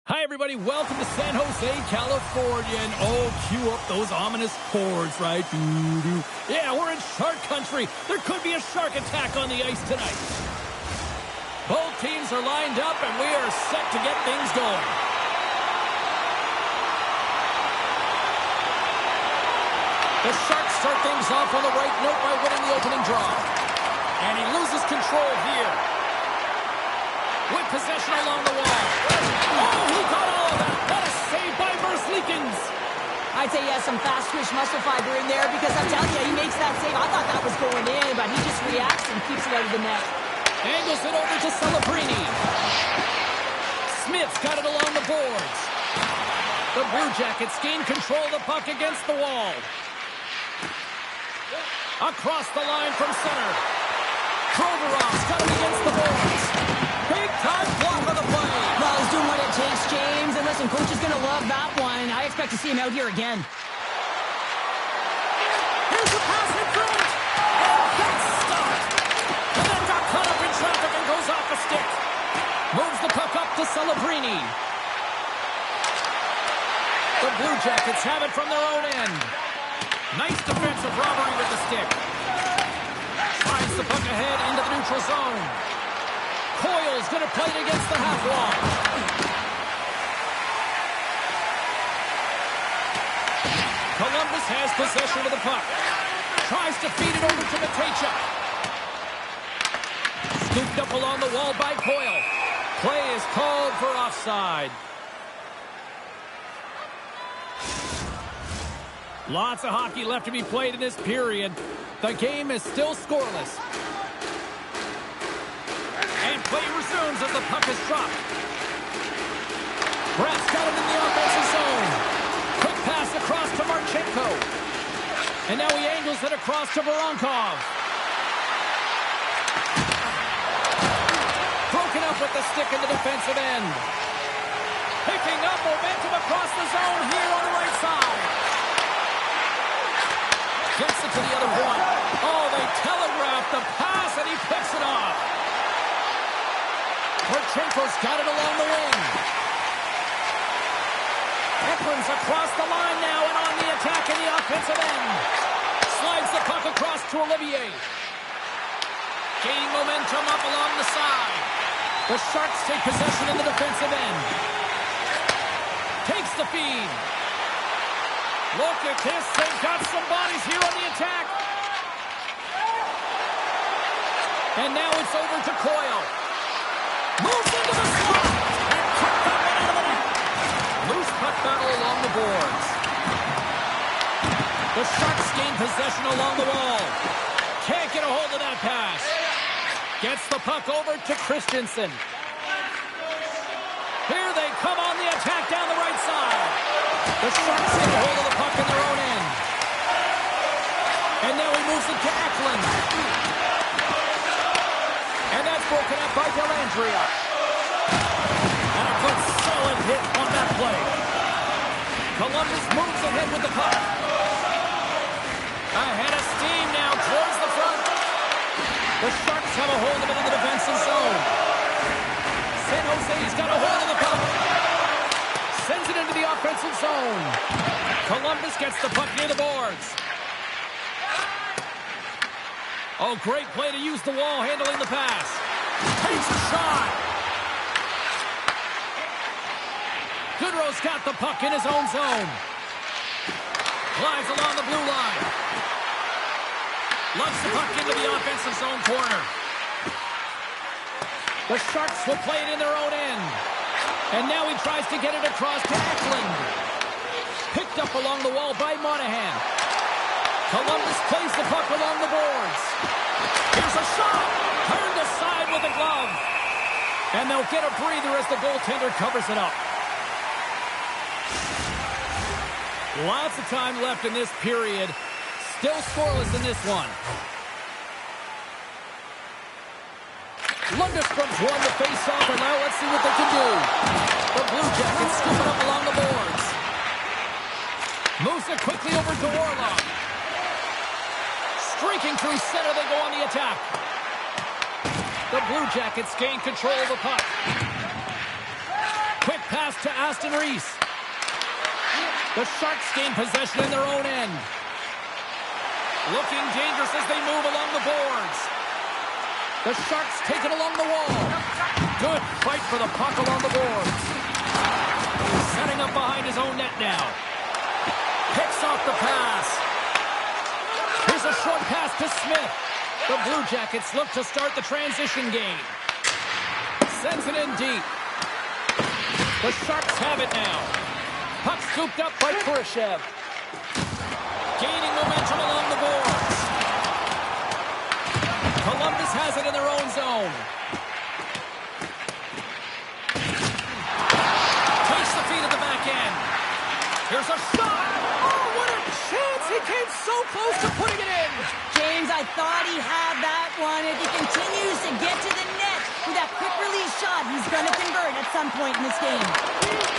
Hi, everybody. Welcome to San Jose, California. And oh, cue up those ominous chords, right? Doo-doo. Yeah, we're in shark country. There could be a shark attack on the ice tonight. Both teams are lined up, and we are set to get things going. The Sharks start things off on the right note by winning the opening draw. And he loses control here. With possession along the wall. Oh, he got all of that. What a save by Merzlikins. I'd say he has some fast twitch muscle fiber in there because I'm telling you, he makes that save. I thought that was going in, but he just reacts and keeps it out of the net. Angles it over to Celebrini. Smith's got it along the boards. The Blue Jackets gain control of the puck against the wall. Across the line from center. Provorov's got it against the boards. Big time block on the play. Well, he's doing what it takes, James. And listen, coach is going to love that one. I expect to see him out here again. Here's the pass in front. And that's stopped. And then got caught up in traffic and goes off the stick. Moves the puck up to Celebrini. The Blue Jackets have it from their own end. Nice defensive robbery with the stick. Finds the puck ahead into the neutral zone. Coyle's going to play it against the half wall. Columbus has possession of the puck. Tries to feed it over to Matejchuk. Scooped up along the wall by Coyle. Play is called for offside. Lots of hockey left to be played in this period. The game is still scoreless. And play resumes as the puck is dropped. Brett's got it in the offensive zone. Quick pass across to Marchenko. And now he angles it across to Voronkov. Broken up with the stick in the defensive end. Picking up momentum across the zone here on the right side. Gets it to the other point. Oh, they telegraphed the pass, and he picks it off. Marchenko's got it along the wing. Ekman's across the line now and on the attack in the offensive end. Slides the puck across to Olivier. Gaining momentum up along the side. The Sharks take possession in the defensive end. Takes the feed. Look at this. They've got some bodies here on the attack. And now it's over to Coyle. Moves into the slot. And kicked that one out of the net. Loose puck battle along the boards. The Sharks gain possession along the wall. Can't get a hold of that pass. Gets the puck over to Christensen. Here they come on the attack down the right side. The Sharks get a hold of the puck in their own end. And now he moves it to Eklund. And that's broken up by Dellandrea. And a good solid hit on that play. Columbus moves ahead with the puck. Ahead of steam now towards the front. The Sharks have a hold of it in the defensive zone. San Jose's got a hold of the puck. Sends it into the offensive zone. Columbus gets the puck near the boards. Oh, great play to use the wall handling the pass. Takes a shot. Goodrow's got the puck in his own zone. Glides along the blue line. Lugs the puck into the offensive zone corner. The Sharks will play it in their own end. And now he tries to get it across to Eklund. Picked up along the wall by Monahan. Columbus plays the puck along the boards. Here's a shot. Turned aside with a glove. And they'll get a breather as the goaltender covers it up. Lots of time left in this period. Still scoreless in this one. Lundstrom's won the face-off, and now let's see what they can do. The Blue Jackets scoop it up along the boards. Moves it quickly over to Orlov. Streaking through center, they go on the attack. The Blue Jackets gain control of the puck. Quick pass. pass to Aston Reese. The Sharks gain possession in their own end. Looking dangerous as they move along the boards. The Sharks take it along the wall. Good fight for the puck along the boards. Setting up behind his own net now. Picks off the pass. Here's a short pass to Smith. The Blue Jackets look to start the transition game. Sends it in deep. The Sharks have it now. Puck scooped up by Kurashev. Gaining momentum along the boards. Columbus has it in their own zone. Takes the feed at the back end. Here's a shot. Oh, what a chance. He came so close to putting it in. James, I thought he had that one. If he continues to get to the net with that quick release shot, he's going to convert at some point in this game.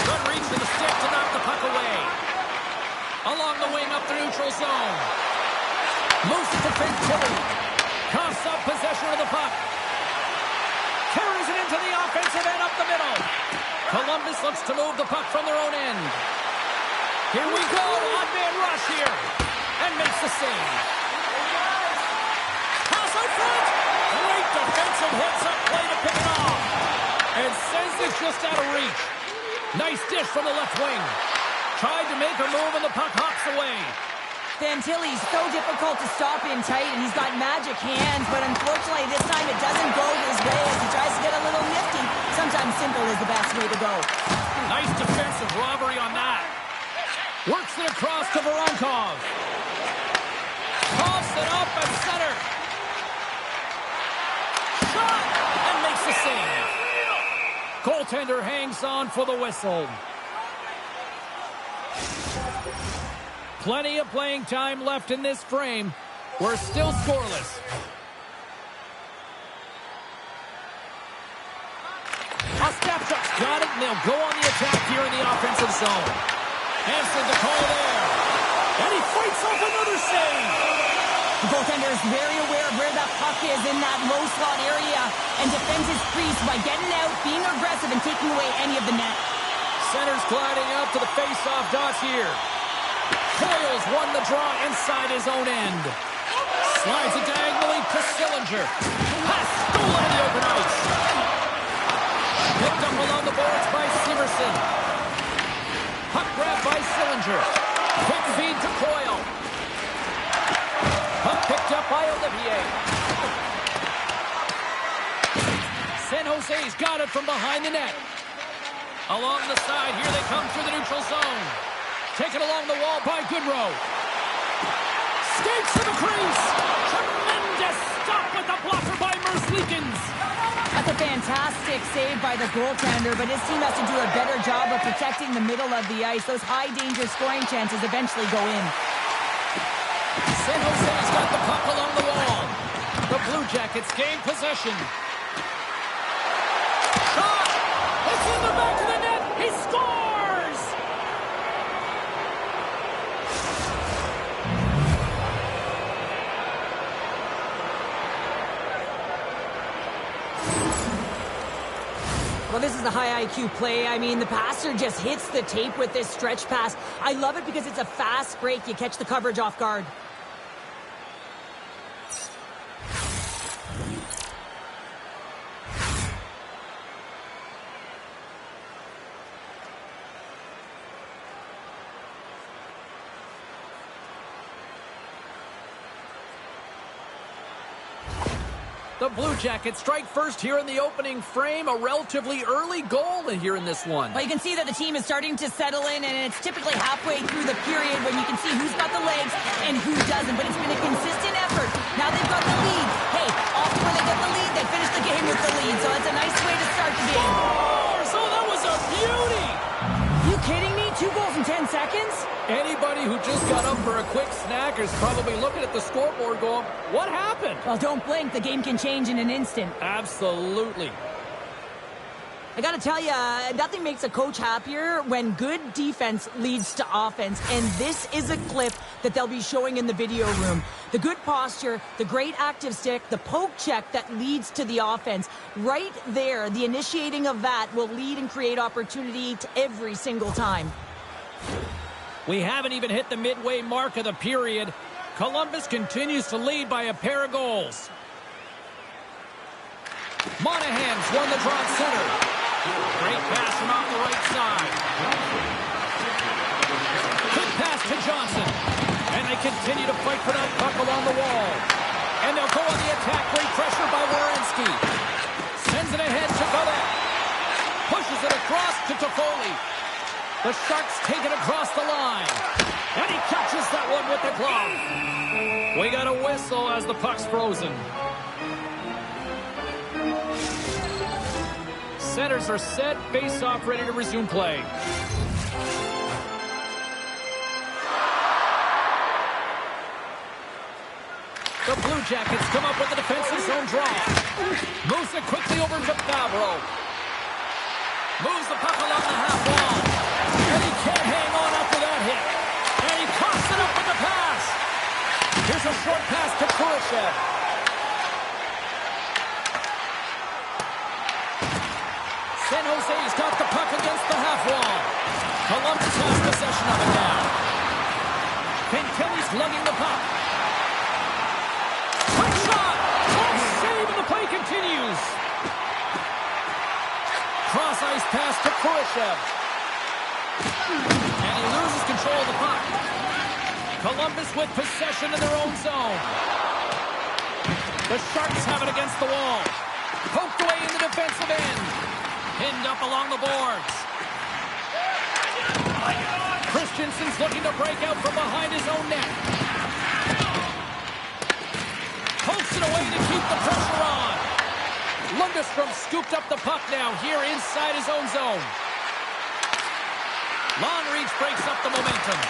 Good reach to the stick to knock the puck away. Along the wing up the neutral zone. Moves it to Fantilli. Coughs up possession of the puck. Carries it into the offensive end up the middle. Columbus looks to move the puck from their own end. Here we go. Odd-man rush here. And makes the save. Pass out front. Great defensive hits-up play to pick it off. And sends it just out of reach. Nice dish from the left wing. Tried to make a move and the puck hops away. Fantilli's so difficult to stop in tight, and he's got magic hands, but unfortunately this time it doesn't go his way as he tries to get a little nifty. Sometimes simple is the best way to go. Nice defensive robbery on that. Works it across to Voronkov. Toss it up at center. Shot! And makes the save. Goaltender hangs on for the whistle. Plenty of playing time left in this frame. We're still scoreless. Ostapchuk's got it, and they'll go on the attack here in the offensive zone. Answered the call there. And he fights off another save. The goaltender is very aware of where that puck is in that low slot area and defends his crease by getting out, being aggressive, and taking away any of the net. Center's gliding out to the face-off dots here. Coyle's won the draw inside his own end. Slides it diagonally to Sillinger. Pass stolen in the open ice. Picked up along the boards by Severson. Puck grab by Sillinger. Quick feed to Coyle. Puck picked up by Olivier. San Jose's got it from behind the net. Along the side, here they come through the neutral zone. Taken along the wall by Goodrow. Skates to the crease. Tremendous stop with the blocker by Merzlikins. That's a fantastic save by the goaltender, but his team has to do a better job of protecting the middle of the ice. Those high-danger scoring chances eventually go in. San Jose's got the puck along the wall. The Blue Jackets gain possession. Shot! It's in the back of the net. He scores! Well, this is a high IQ play. I mean, the passer just hits the tape with this stretch pass. I love it because it's a fast break. You catch the coverage off guard. The Blue Jackets strike first here in the opening frame. A relatively early goal here in this one. Well, you can see that the team is starting to settle in, and it's typically halfway through the period when you can see who's got the legs and who doesn't. But it's been a consistent effort. Now they've got the lead. Hey, often when they get the lead, they finish the game with the lead. So it's a nice way to start the game. Oh, so that was a beauty. You kidding me? 2 goals in 10 seconds? Anybody who just got up for a quick snack is probably looking at the scoreboard going, what happened? Well, don't blink. The game can change in an instant. Absolutely. I got to tell you, nothing makes a coach happier when good defense leads to offense. And this is a clip that they'll be showing in the video room. The good posture, the great active stick, the poke check that leads to the offense. Right there, the initiating of that will lead and create opportunity to every single time. We haven't even hit the midway mark of the period. Columbus continues to lead by a pair of goals. Monahan's won the draw at center. Great pass from off the right side. Quick pass to Johnson. And they continue to fight for that puck along the wall. And they'll go on the attack. Great pressure by Werenski. Sends it ahead to Goulet. Pushes it across to Toffoli. The Sharks take it across the line. And he catches that one with the glove. We got a whistle as the puck's frozen. Centers are set, face-off ready to resume play. The Blue Jackets come up with a defensive zone draw. Moves it quickly over to Favreau. Moves the puck along the half wall. And he can't hang on after that hit. And he coughs it up with the pass. Here's a short pass to Kurashev. San Jose's got the puck against the half wall. Columbus has possession of it now. Kelly's lugging the puck. Quick shot! Oh, save, and the play continues. Cross ice pass to Kurashev. And he loses control of the puck. Columbus with possession in their own zone. The Sharks have it against the wall. Poked away in the defensive end. Pinned up along the boards. Christensen's looking to break out from behind his own net. Pokes it away to keep the pressure on. Lundestrom scooped up the puck now here inside his own zone. Long reach breaks up the momentum.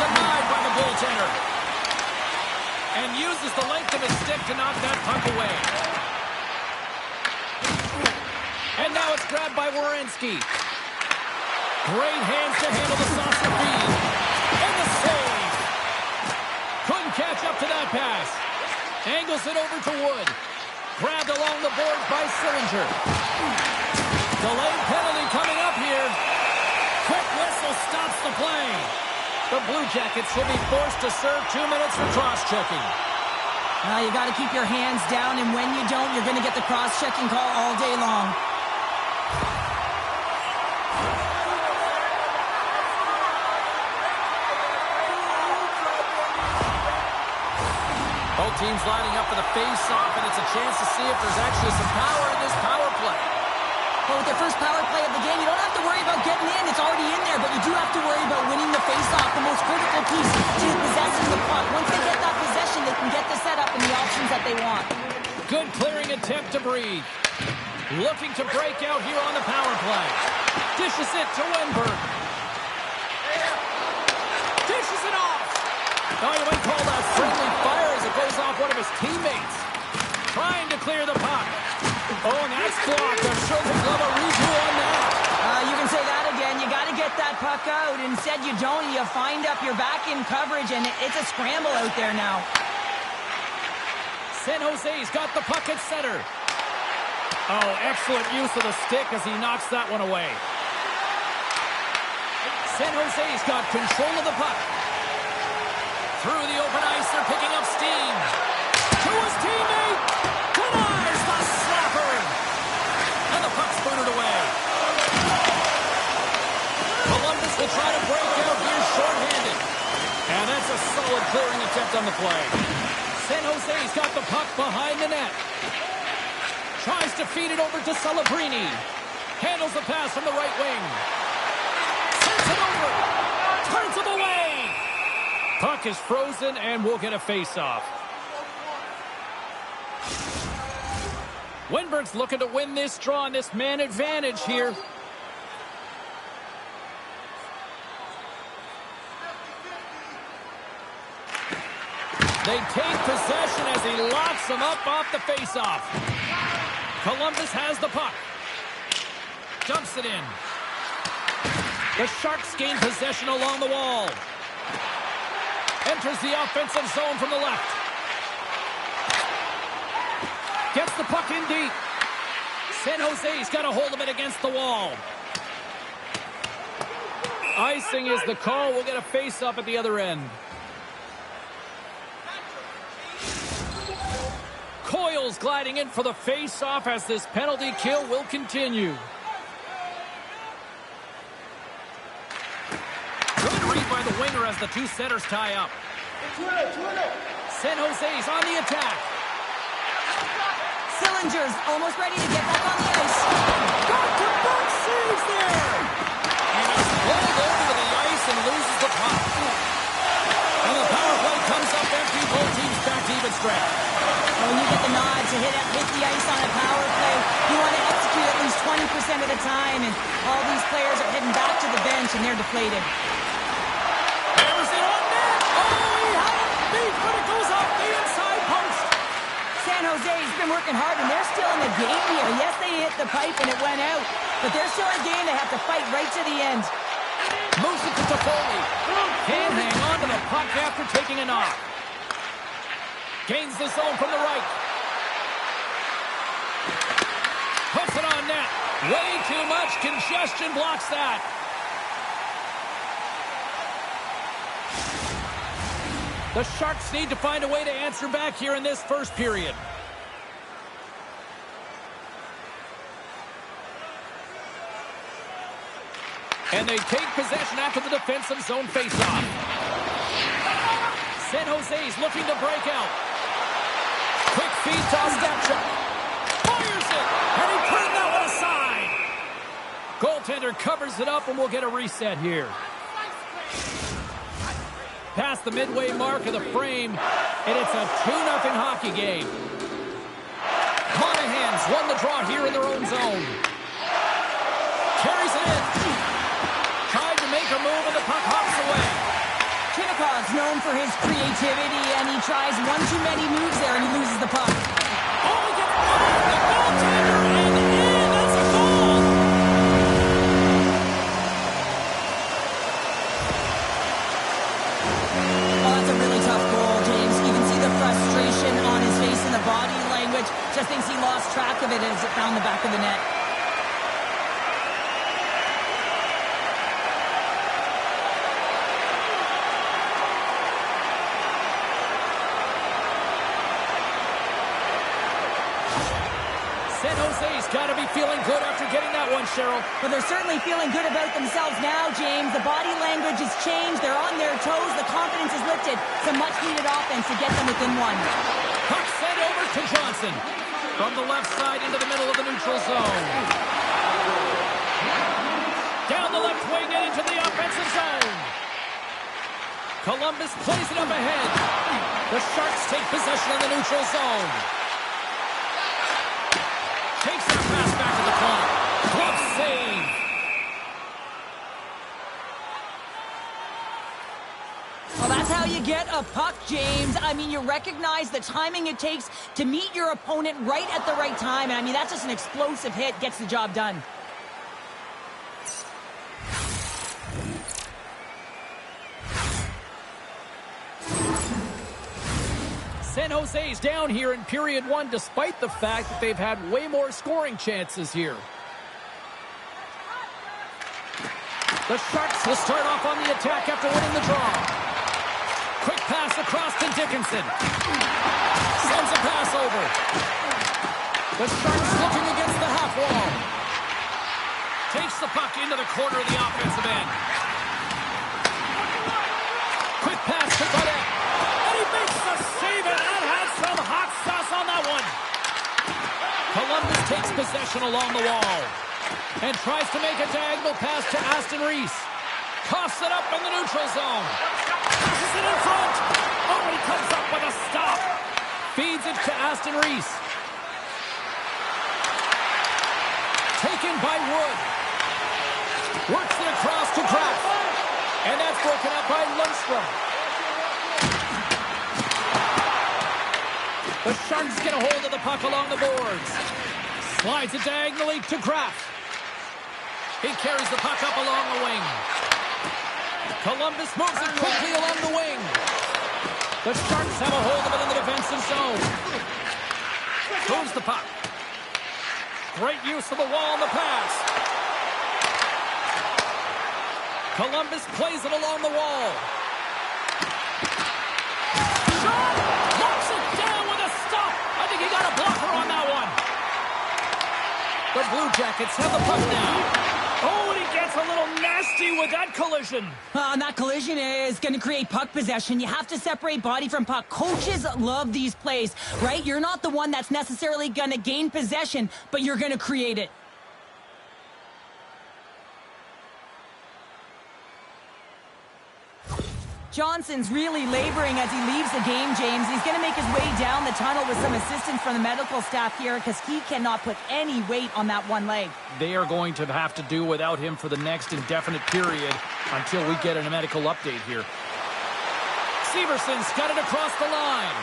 Denied by the goaltender. And uses the length of his stick to knock that puck away. And now it's grabbed by Werenski. Great hands to handle the saucer feed. And the save. Couldn't catch up to that pass. Angles it over to Wood. Grabbed along the boards by Sillinger. Delayed penalty coming up here. Quick whistle stops the play. The Blue Jackets will be forced to serve 2 minutes for cross-checking. You got to keep your hands down, and when you don't, you're going to get the cross-checking call all day long. Both teams lining up for the face-off, and it's a chance to see if there's actually some power in this power play. Well, with their first power play of the game, you don't have to worry about getting in. It's already in there, but you do have to worry about winning the face-off, the most critical piece to possessing the puck. Once they get that possession, they can get the setup and the options that they want. Good clearing attempt to breathe. Looking to break out here on the power play. Dishes it to Wenberg. Dishes it off. Oh, you might call that friendly fire as it goes off one of his teammates. Trying to clear the puck. Oh, and that's blocked. I'm sure they'd love a redo on that. You can say that again. You got to get that puck out. Instead, you don't. You find up your back in coverage, and it's a scramble out there now. San Jose's got the puck at center. Oh, excellent use of the stick as he knocks that one away. San Jose's got control of the puck. Through the open ice, they're picking up steam. To his teammate. Denies the slapper. And the puck's booted away. Columbus will try to break out here shorthanded. And that's a solid clearing attempt on the play. San Jose's got the puck behind the net. Tries to feed it over to Celebrini. Handles the pass from the right wing. Sends it over. Turns him away. Puck is frozen, and we'll get a face-off. Wenberg's looking to win this draw on this man advantage here. They take possession as he locks him up off the face-off. Columbus has the puck. dumps it in. The Sharks gain possession along the wall. Enters the offensive zone from the left. Gets the puck in deep. San Jose's got a hold of it against the wall. Icing is the call. We'll get a face-off at the other end. Coyle's gliding in for the face-off as this penalty kill will continue. Good read by the winger as the two setters tie up. San Jose's on the attack. Sillinger's almost ready to get back on the ice. Back-to-back saves there! And he's rolled over to the ice and loses the puck. And the power play comes up empty. Both teams back to even strength. When you get the nod to hit the ice on a power play, you want to execute at least 20% of the time, and all these players are heading back to the bench, and they're deflated. There's it on net! Oh, he had it beat, but it goes off the inside post. San Jose's been working hard, and they're still in the game here. Yes, they hit the pipe, and it went out, but they're still in a game. They have to fight right to the end. Moves it to Toffoli. Can't hang on to the puck after taking a knock. Gains the zone from the right. Puts it on net. Way too much congestion blocks that. The Sharks need to find a way to answer back here in this first period. And they take possession after the defensive zone faceoff. San Jose's looking to break out. Quick feed to Ostapchuk. Fires it! And he turned that one aside. Goaltender covers it up, and we'll get a reset here. Past the midway mark of the frame, and it's a 2-0 hockey game. Monahan's won the draw here in their own zone. Carries it in. Tried to make a move, and the puck hops away. Chinnikov's known for his creativity, and he tries one too many moves there, and he loses the puck. Oh, he gets off the goaltender, and in! That's a goal! Oh, that's a really tough goal, James. You can see the frustration on his face and the body language. Just thinks he lost track of it as it found the back of the net. San Jose's got to be feeling good after getting that one, Cheryl. But they're certainly feeling good about themselves now, James. The body language has changed. They're on their toes. The confidence is lifted. Some much-needed offense to get them within one. Puck sent over to Johnson. From the left side into the middle of the neutral zone. Down the left wing and into the offensive zone. Columbus plays it up ahead. The Sharks take possession in the neutral zone. Takes that pass back to the corner. Glove save. Well, that's how you get a puck, James. I mean, you recognize the timing it takes to meet your opponent right at the right time. And I mean, that's just an explosive hit. Gets the job done. San Jose's down here in period one, despite the fact that they've had way more scoring chances here. The Sharks will start off on the attack after winning the draw. Quick pass across to Dickinson. Sends a pass over. The Sharks looking against the half wall. Takes the puck into the corner of the offensive end. Quick pass to Burnett. And he makes the save, and that has some hot sauce on that one. Columbus takes possession along the wall and tries to make a diagonal pass to Aston Reese. Coughs it up in the neutral zone. Passes it in front. Oh, he comes up with a stop. Feeds it to Aston Reese. Taken by Wood. Works it across to Kraft. And that's broken up by Lundstrom. The Sharks get a hold of the puck along the boards. Slides it diagonally to Kraft. He carries the puck up along the wing. Columbus moves it quickly along the wing. The Sharks have a hold of it in the defensive zone. Moves the puck. Great use of the wall on the pass. Columbus plays it along the wall. Shot! Locks it down with a stop. I think he got a blocker on that one. The Blue Jackets have the puck now. Oh, and he gets a little nasty with that collision. And that collision is going to create puck possession. You have to separate body from puck. Coaches love these plays, right? You're not the one that's necessarily going to gain possession, but you're going to create it. Johnson's really laboring as he leaves the game, James. He's going to make his way down the tunnel with some assistance from the medical staff here because he cannot put any weight on that one leg. They are going to have to do without him for the next indefinite period until we get a medical update here. Severson's got it across the line.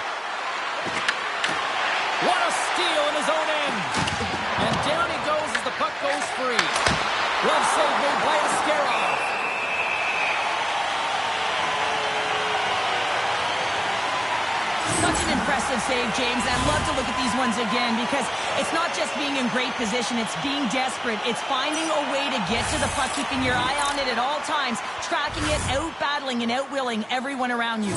What a steal in his own end. And down he goes as the puck goes free. Glove save made by Askarov. Such an impressive save, James. I'd love to look at these ones again because it's not just being in great position, it's being desperate. It's finding a way to get to the puck, keeping your eye on it at all times, tracking it, out-battling and out-willing everyone around you.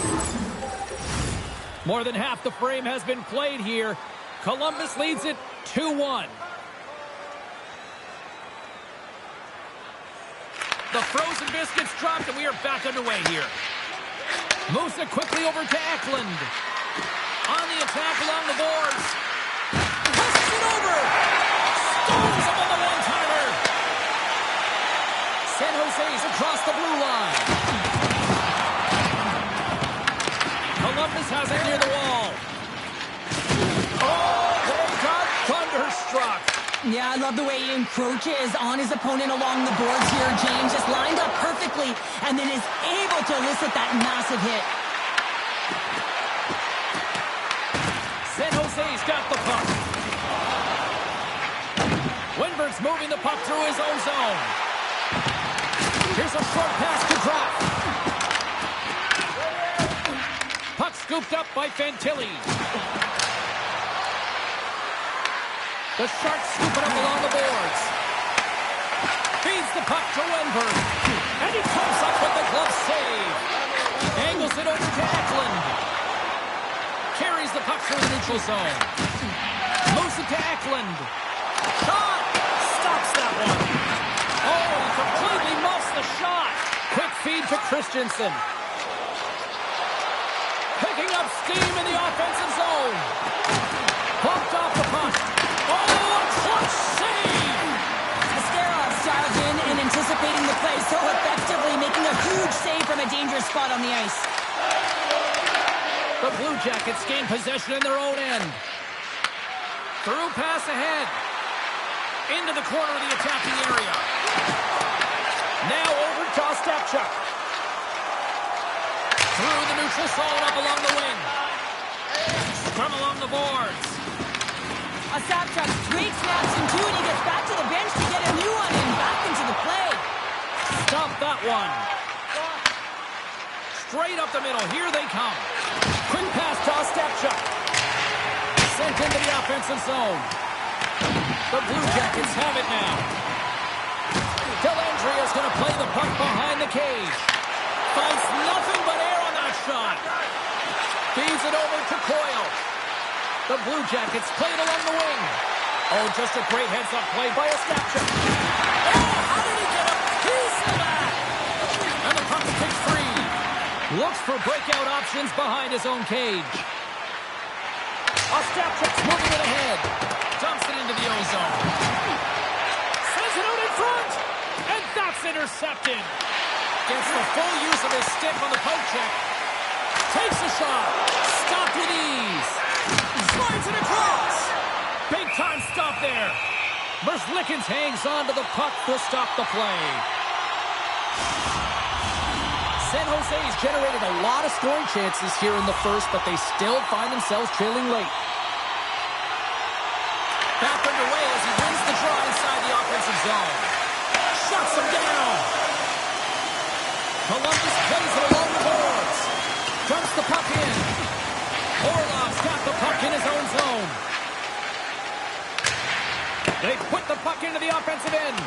More than half the frame has been played here. Columbus leads it 2-1. The frozen biscuits dropped and we are back underway here. Moves it quickly over to Eklund. On the attack along the boards. Pushes it over. Stones him on the one-timer. San Jose's across the blue line. Columbus has it near the wall. Oh, they got thunderstruck. Yeah, I love the way he encroaches on his opponent along the boards here, James. Just lined up perfectly and then is able to elicit that massive hit. San Jose's got the puck. Winberg's moving the puck through his own zone. Here's a short pass to Kraft. Puck scooped up by Fantilli. The Sharks scoop it up along the boards. Feeds the puck to Winberg. And he comes up with the glove save. Angles it over to Eklund. Carries the puck through the neutral zone. Moves it to Eklund. Shot! Stops that one. Oh, he completely muffs the shot. Quick feed to Christensen. Picking up steam in the offensive zone. Bumped off the puck. Oh, a clutch save! Askarov dialed in and anticipating the play so effectively, making a huge save from a dangerous spot on the ice. The Blue Jackets gain possession in their own end. Through pass ahead. Into the corner of the attacking area. Now over to Ostapchuk. Through the neutral zone up along the wing. Scrum along the boards. Ostapchuk straight snaps him too, and he gets back to the bench to get a new one and back into the play. Stop that one. Straight up the middle. Here they come. Quick pass to Ostapchuk. Sent into the offensive zone. The Blue Jackets have it now. Dellandria's going to play the puck behind the cage. Finds nothing but air on that shot. Feeds it over to Coyle. The Blue Jackets play it along the wing. Oh, just a great heads-up play by Ostapchuk. Oh, how did he get a piece of that? And the puck kicked free. Looks for breakout options behind his own cage. Ostapchuk's moving it ahead. Dumps it into the O-zone. Sends it out in front. And that's intercepted. Gets the full use of his stick on the poke check. Takes a shot. Stopped with ease. Slides it across. Big time stop there. Merzlikins hangs on to the puck to stop the play. San Jose's generated a lot of scoring chances here in the first, but they still find themselves trailing late. Back underway as he wins the draw inside the offensive zone. Shot Knocks him down. Columbus plays it along the boards. Dumps the puck in. Orlov's got the puck in his own zone. They put the puck into the offensive end.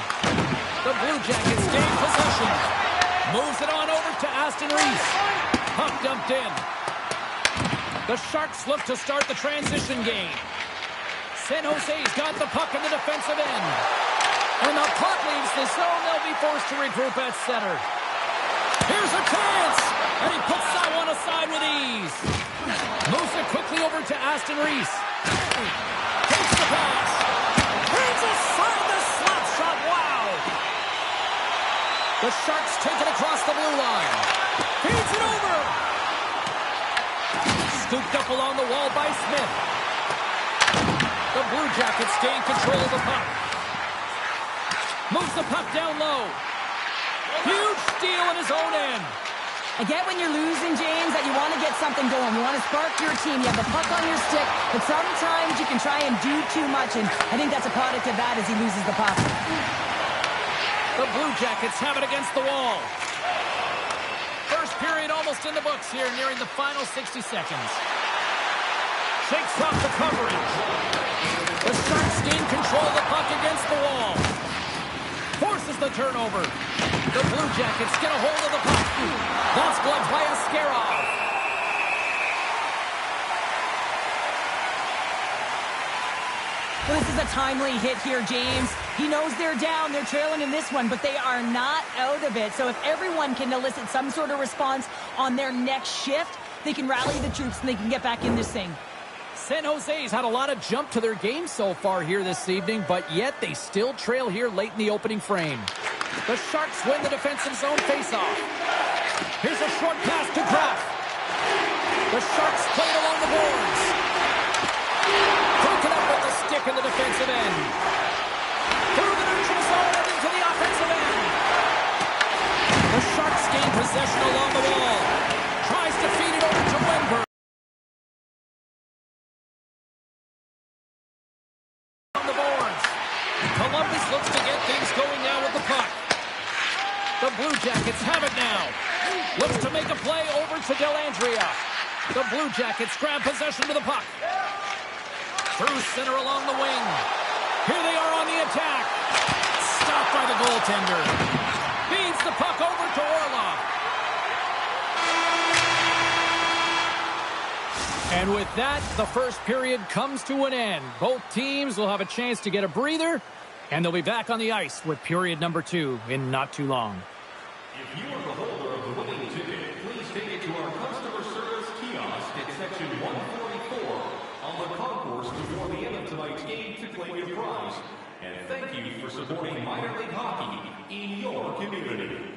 The Blue Jackets gain possession. Moves it on over to Aston Reese. Puck dumped in. The Sharks look to start the transition game. San Jose's got the puck in the defensive end. When the puck leaves the zone, they'll be forced to regroup at center. Here's a chance! And he puts that one aside with ease. Moves it quickly over to Aston Reese. Takes the pass. Brings aside the slap shot. Wow! The Sharks take it across the blue line. Feeds it over. Scooped up along the wall by Smith. The Blue Jackets gain control of the puck. Moves the puck down low. Huge steal in his own end. I get when you're losing, James, that you want to get something going. You want to spark your team. You have the puck on your stick, but sometimes you can try and do too much, and I think that's a product of that as he loses the puck. The Blue Jackets have it against the wall. First period almost in the books here, nearing the final 60 seconds. Shakes off the coverage. The Sharks gain control of the puck against the wall. Forces the turnover. The Blue Jackets get a hold of the puck. That's blocked by Askarov. Well, this is a timely hit here, James. He knows they're down. They're trailing in this one, but they are not out of it. So if everyone can elicit some sort of response on their next shift, they can rally the troops and they can get back in this thing. San Jose's had a lot of jump to their game so far here this evening, but yet they still trail here late in the opening frame. The Sharks win the defensive zone faceoff. Here's a short pass to Kraft. The Sharks play it along the boards. Broken up with the stick in the defensive end. Through the neutral zone and into the offensive end. The Sharks gain possession along the wall. Tries to feed it over to Wenberg. On the boards. Columbus looks to get things going now with the puck. The Blue Jackets have it now. Looks to make a play over to Dellandrea. The Blue Jackets grab possession of the puck. Through center along the wing. Here they are on the attack. Stopped by the goaltender. Feeds the puck over to Orlov. And with that, the first period comes to an end. Both teams will have a chance to get a breather, and they'll be back on the ice with period number 2 in not too long. If you are the holder of the winning ticket, please take it to our customer service kiosk at section 144 on the concourse before the end of tonight's game to claim your prize. And thank you for supporting minor league hockey in your community.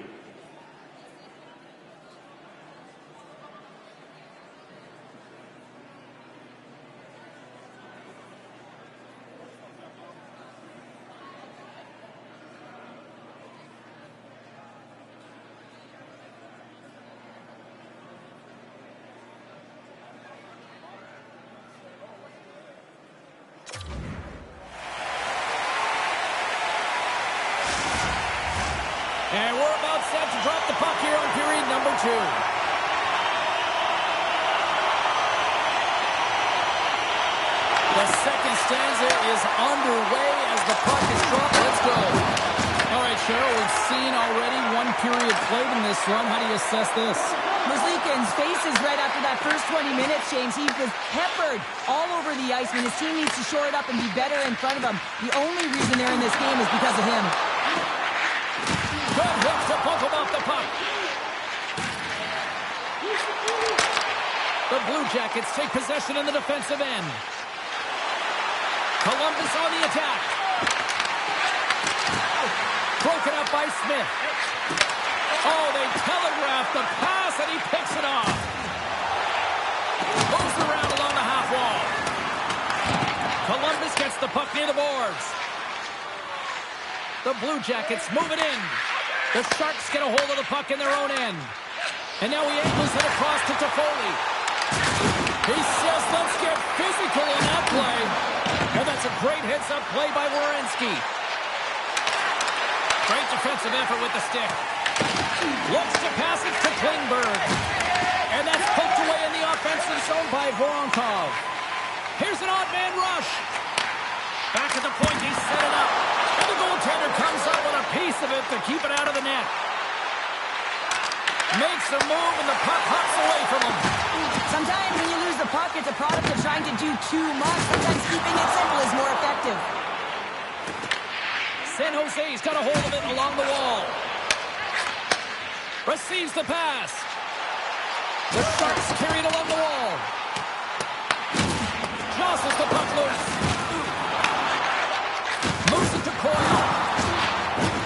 And we're about set to drop the puck here on period number 2. The second stanza is underway as the puck is dropped. Let's go. All right, Cheryl, we've seen already one period played in this run. How do you assess this? Merzlikins' faces right after that first 20 minutes, James. He was peppered all over the ice. When his team needs to shore it up and be better in front of him, the only reason they're in this game is because of him. Good hit to poke him off the puck. The Blue Jackets take possession in the defensive end. Columbus on the attack. Broken up by Smith. Oh, they telegraphed the pass, and he picks it off. Moves around along the half wall. Columbus gets the puck near the boards. The Blue Jackets move it in. The Sharks get a hold of the puck in their own end. And now he angles it across to Toffoli. He says, let's get physical on that play. And that's a great heads-up play by Werenski. Great defensive defensive effort with the stick. Looks to pass it to Klingberg. And that's poked away in the offensive zone by Voronkov. Here's an odd man rush. Back at the point, he set it up. And the goaltender comes up with a piece of it to keep it out of the net. Makes a move, and the puck hops away from him. Sometimes when you lose the puck, it's a product of trying to do too much. Sometimes keeping it simple is more effective. San Jose's got a hold of it along the wall. Receives the pass. The Sharks carry it along the wall. Jostles the puck loose. Moves it to Coyle.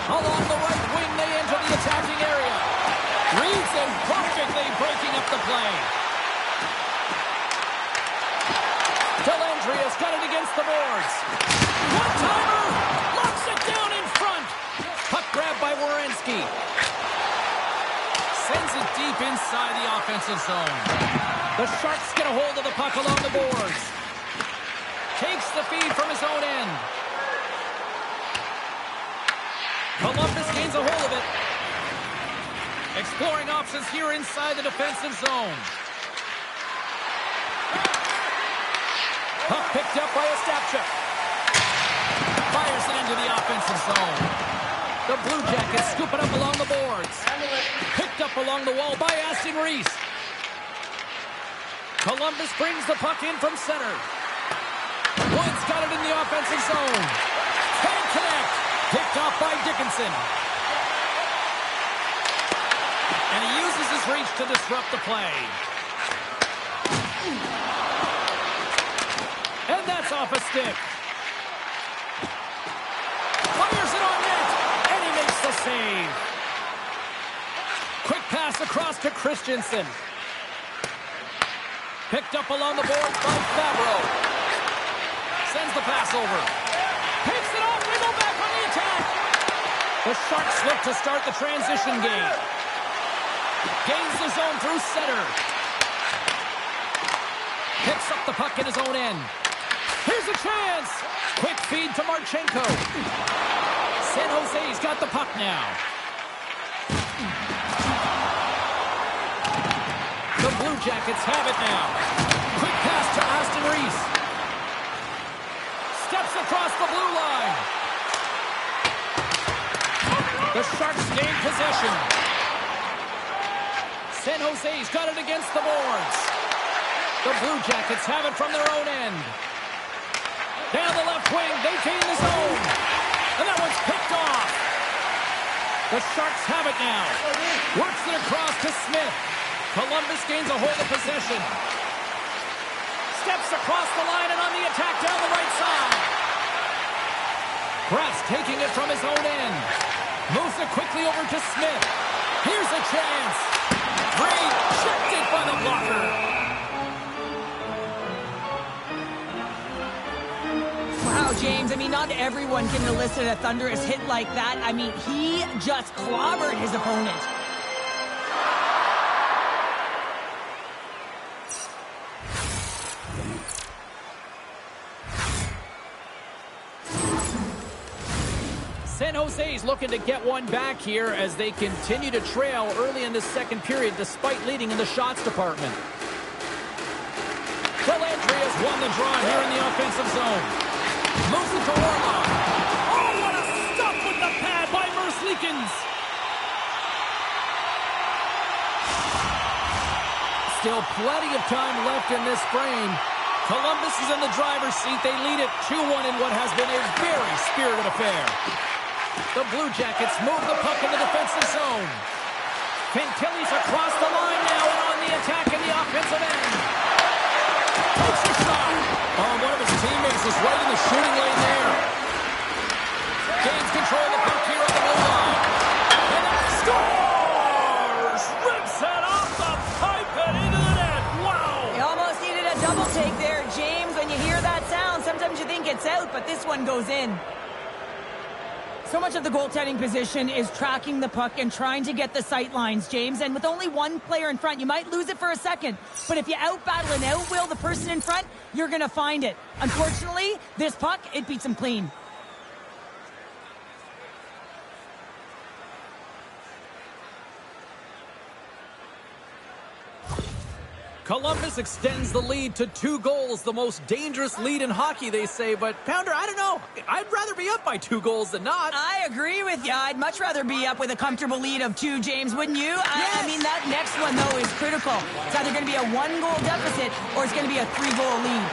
Along the right wing, they enter the attacking area. Reads it perfectly, breaking up the play. Dellandria's got it against the boards. One-timer! Locks it down in front. Puck grabbed by Werenski. Sends it deep inside the offensive zone. The Sharks get a hold of the puck along the boards. Takes the feed from his own end. Columbus gains a hold of it. Exploring options here inside the defensive zone. Puck picked up by Ostapchuk. Fires it into the offensive zone. The Blue Jackets scoop it up along the boards. Picked up along the wall by Aston Reese. Columbus brings the puck in from center. Woods got it in the offensive zone. Can't connect. Picked off by Dickinson. And he uses his reach to disrupt the play. And that's off a stick. Fires it on net. And he makes the save. Quick pass across to Christensen. Picked up along the boards by Fabro. Sends the pass over. Takes it off. We go back on the attack. The Sharks look to start the transition game. Gains the zone through center. Picks up the puck in his own end. Here's a chance. Quick feed to Marchenko. San Jose's got the puck now. The Blue Jackets have it now. Quick pass to Aston Reese. Steps across the blue line. The Sharks gain possession. San Jose's got it against the boards. The Blue Jackets have it from their own end. Down the left wing, they gain the zone. And that one's picked off. The Sharks have it now. Works it across to Smith. Columbus gains a hold of possession. Steps across the line and on the attack down the right side. Brass taking it from his own end. Moves it quickly over to Smith. Here's a chance. Rejected by the blocker. Wow, James, I mean, not everyone can elicit a thunderous hit like that. I mean, he just clobbered his opponent. San Jose's looking to get one back here as they continue to trail early in the second period despite leading in the shots department. Dellandria's won the draw here in the offensive zone. Moves it to Orlov. Oh, what a stop with the pad by Merzlikins. Still plenty of time left in this frame. Columbus is in the driver's seat. They lead it 2-1 in what has been a very spirited affair. The Blue Jackets move the puck in the defensive zone. Fantilli's across the line now and on the attack in the offensive end. Takes a shot. Oh, one of his teammates is right in the shooting lane there. Gains control of the puck here on the blue line. And that scores! Rips it off the pipe and into the net. Wow! You almost needed a double take there, James. When you hear that sound, sometimes you think it's out, but this one goes in. So much of the goaltending position is tracking the puck and trying to get the sight lines, James. And with only one player in front, you might lose it for a second. But if you out-battle and out-will the person in front, you're going to find it. Unfortunately, this puck, it beats him clean. Columbus extends the lead to 2 goals, the most dangerous lead in hockey, they say. But, Pounder, I don't know. I'd rather be up by 2 goals than not. I agree with you. I'd much rather be up with a comfortable lead of 2, James, wouldn't you? Yes. I mean, that next one, though, is critical. It's either going to be a 1-goal deficit or it's going to be a 3-goal lead.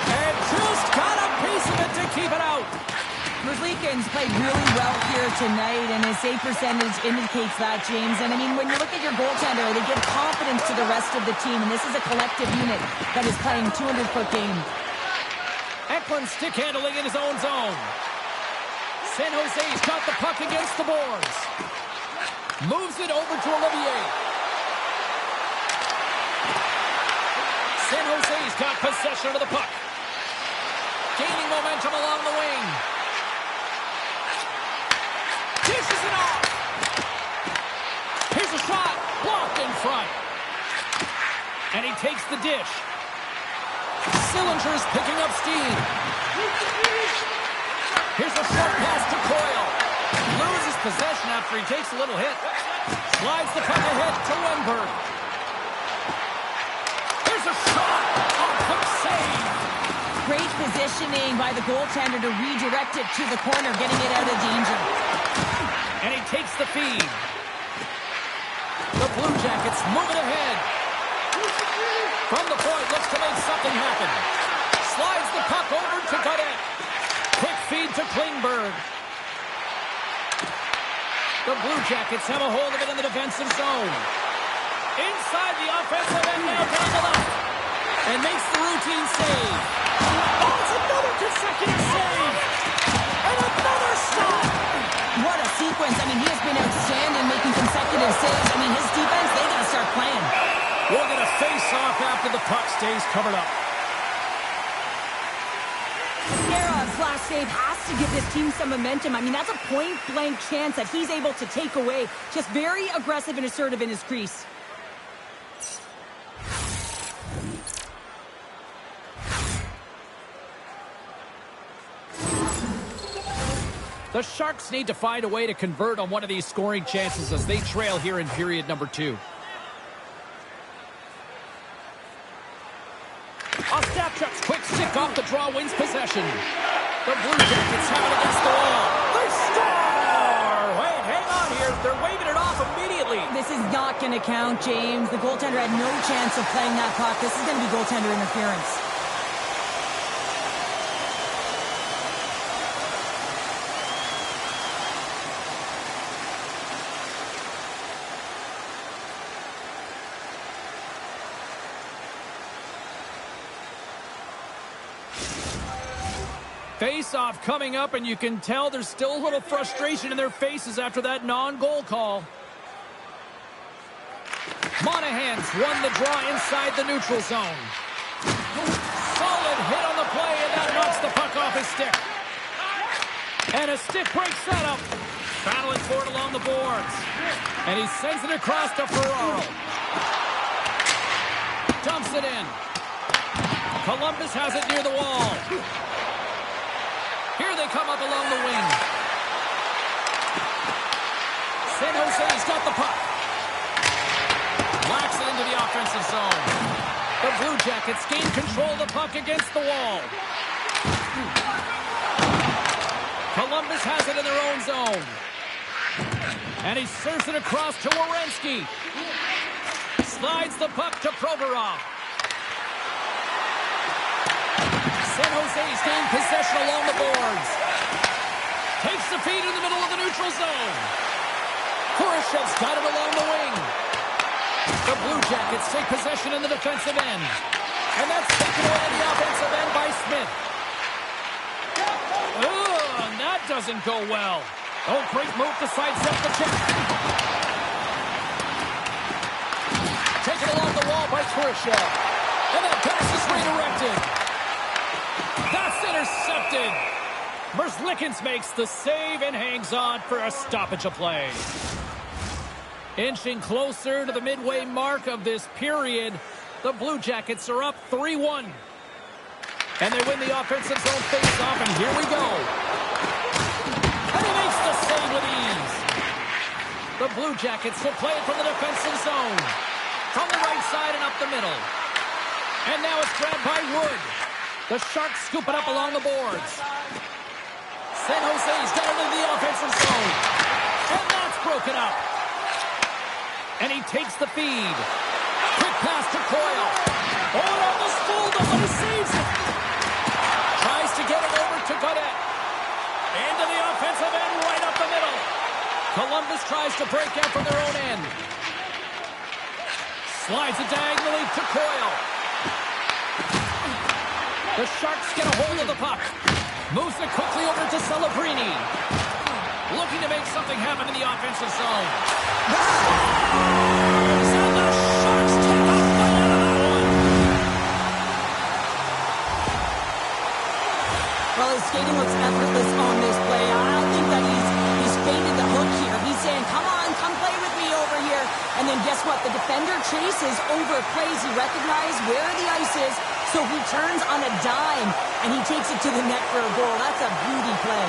And just got a piece of it to keep it out. Merzlikins played really well here tonight, and his save percentage indicates that, James. And, I mean, when you look at your goaltender, they give confidence to the rest of the team, and this is a collective unit that is playing 200-foot game. Eklund stick handling in his own zone. San Jose's got the puck against the boards. Moves it over to Olivier. San Jose's got possession of the puck. Gaining momentum along the wing. Dishes it off. Here's a shot. Blocked in front. And he takes the dish. Sillinger's picking up steam. Here's a short pass to Coyle. Loses possession after he takes a little hit. Slides the puck ahead to Wenberg. Here's a shot. A quick save. Great positioning by the goaltender to redirect it to the corner, getting it out of danger. And he takes the feed. The Blue Jackets move it ahead. From the point, looks to make something happen. Slides the puck over to Godet. Quick feed to Klingberg. The Blue Jackets have a hold of it in the defensive zone. Inside the offensive end now down the left. And makes the routine save. Oh, it's another consecutive save. And another stop. What a sequence. I mean, he has been outstanding making consecutive saves. I mean, his defense, they got to start playing. We'll get a face-off after the puck stays covered up. Sara's flash save has to give this team some momentum. I mean, that's a point-blank chance that he's able to take away. Just very aggressive and assertive in his crease. The Sharks need to find a way to convert on one of these scoring chances as they trail here in period number 2. Ostapchuk's quick stick off the draw wins possession. The Blue Jackets have it against the wall. They score! Wait, hang on here. They're waving it off immediately. This is not going to count, James. The goaltender had no chance of playing that puck. This is going to be goaltender interference. Face-off coming up, and you can tell there's still a little frustration in their faces after that non-goal call. Monahan's won the draw inside the neutral zone. Solid hit on the play, and that knocks the puck off his stick. And a stick break setup. Battling for it along the boards. And he sends it across to Ferraro. Dumps it in. Columbus has it near the wall. Here they come up along the wing. San Jose's got the puck. Locks it into the offensive zone. The Blue Jackets gain control of the puck against the wall. Columbus has it in their own zone. And he serves it across to Werenski. Slides the puck to Provorov. San Jose's gained possession along the boards. Takes the feed in the middle of the neutral zone. Kurashev's got it along the wing. The Blue Jackets take possession in the defensive end. And that's taken away in the offensive end by Smith. Ugh, and that doesn't go well. Oh, great move to sidestep the check. Taken along the wall by Kurashev. And that pass is redirected. That's intercepted. Merzlikins makes the save and hangs on for a stoppage of play. Inching closer to the midway mark of this period, the Blue Jackets are up 3-1. And they win the offensive zone face-off, and here we go. And he makes the save with ease. The Blue Jackets will play it from the defensive zone. From the right side and up the middle. And now it's grabbed by Wood. The Sharks scoop it up along the boards. San Jose's got into the offensive zone. And that's broken up. And he takes the feed. Quick pass to Coyle. Oh, almost fooled him, but he saves it. Tries to get it over to Godet. Into the offensive end, right up the middle. Columbus tries to break out from their own end. Slides it diagonally to Coyle. The Sharks get a hold of the puck. Moves it quickly over to Celebrini. Looking to make something happen in the offensive zone. And the Sharks take off by another one. Well, his skating looks effortless on this play. I think that he's faded the hook here. He's saying, come on, come play with me over here. And then guess what? The defender chases over plays. He recognizes where the ice is, so he turns on a dime, and he takes it to the net for a goal. That's a beauty play.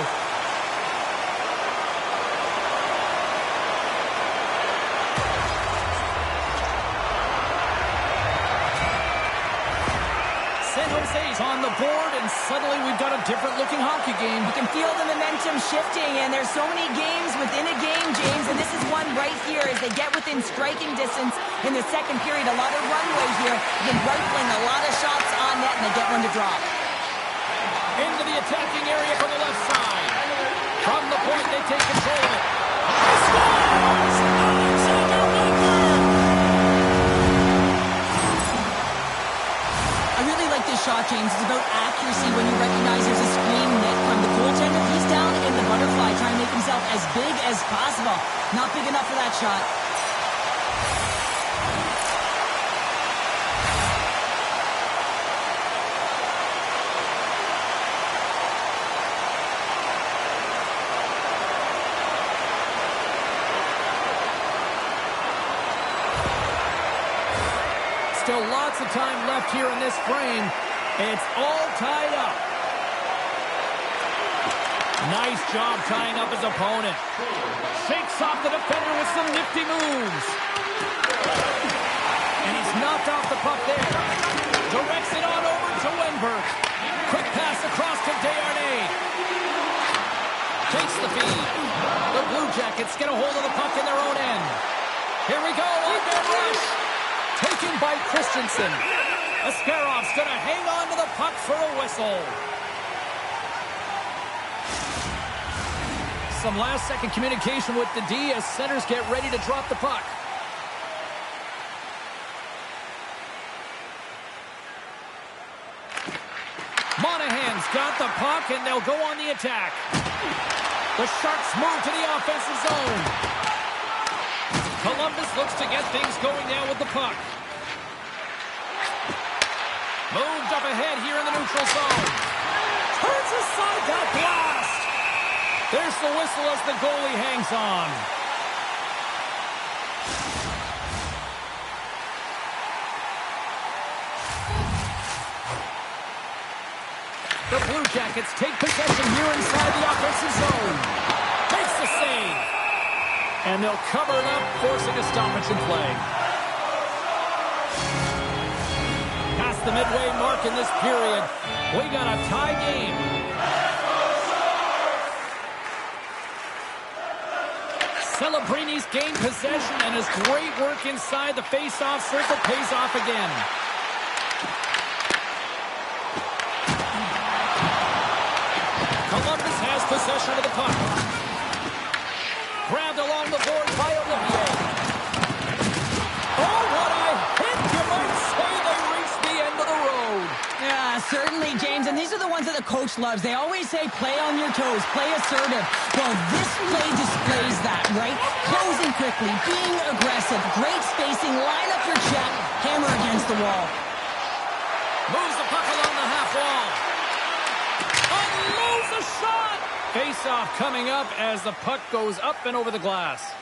San Jose's on the board, and suddenly we've got a different-looking hockey game. You can feel the momentum shifting, and there's so many games within a game, James, and this is one right here as they get within striking distance in the second period. A lot of runway here. Been rifling a lot of shots on net, and they get one to drop. Into the attacking area from the left side. From the point, they take control of it. He scores! Alexander Walker! I really like this shot, James. It's about accuracy when you recognize there's a screen net from the goaltender. He's down in the butterfly trying to make himself as big as possible. Not big enough for that shot. Still lots of time left here in this frame. It's all tied up. Nice job tying up his opponent. Shakes off the defender with some nifty moves. And he's knocked off the puck there. Directs it on over to Wenberg. Quick pass across to Desharnais. Takes the feed. The Blue Jackets get a hold of the puck in their own end. Here we go on their rush. Taken by Christensen. Ascarov's going to hang on to the puck for a whistle. Some last-second communication with the D as centers get ready to drop the puck. Monahan's got the puck, and they'll go on the attack. The Sharks move to the offensive zone. Columbus looks to get things going now with the puck. Moved up ahead here in the neutral zone. Turns aside that blast. There's the whistle as the goalie hangs on. The Blue Jackets take possession here inside the offensive zone. Makes the save. And they'll cover it up, forcing a stoppage in play. Past the midway mark in this period, we got a tie game. Celebrini's gained possession, and his great work inside the face-off circle pays off again. Columbus has possession of the puck. Grabbed along the board by Olivier. Oh, what a hit! You might say they reached the end of the road. Yeah, certainly, James. And these are the ones that the coach loves. They always say, play on your toes, play assertive. Well, this play displays that, right? Closing quickly, being aggressive, great spacing, line up your check, hammer against the wall. Moves the puck along the half wall. Unloads the shot! Face-off coming up as the puck goes up and over the glass.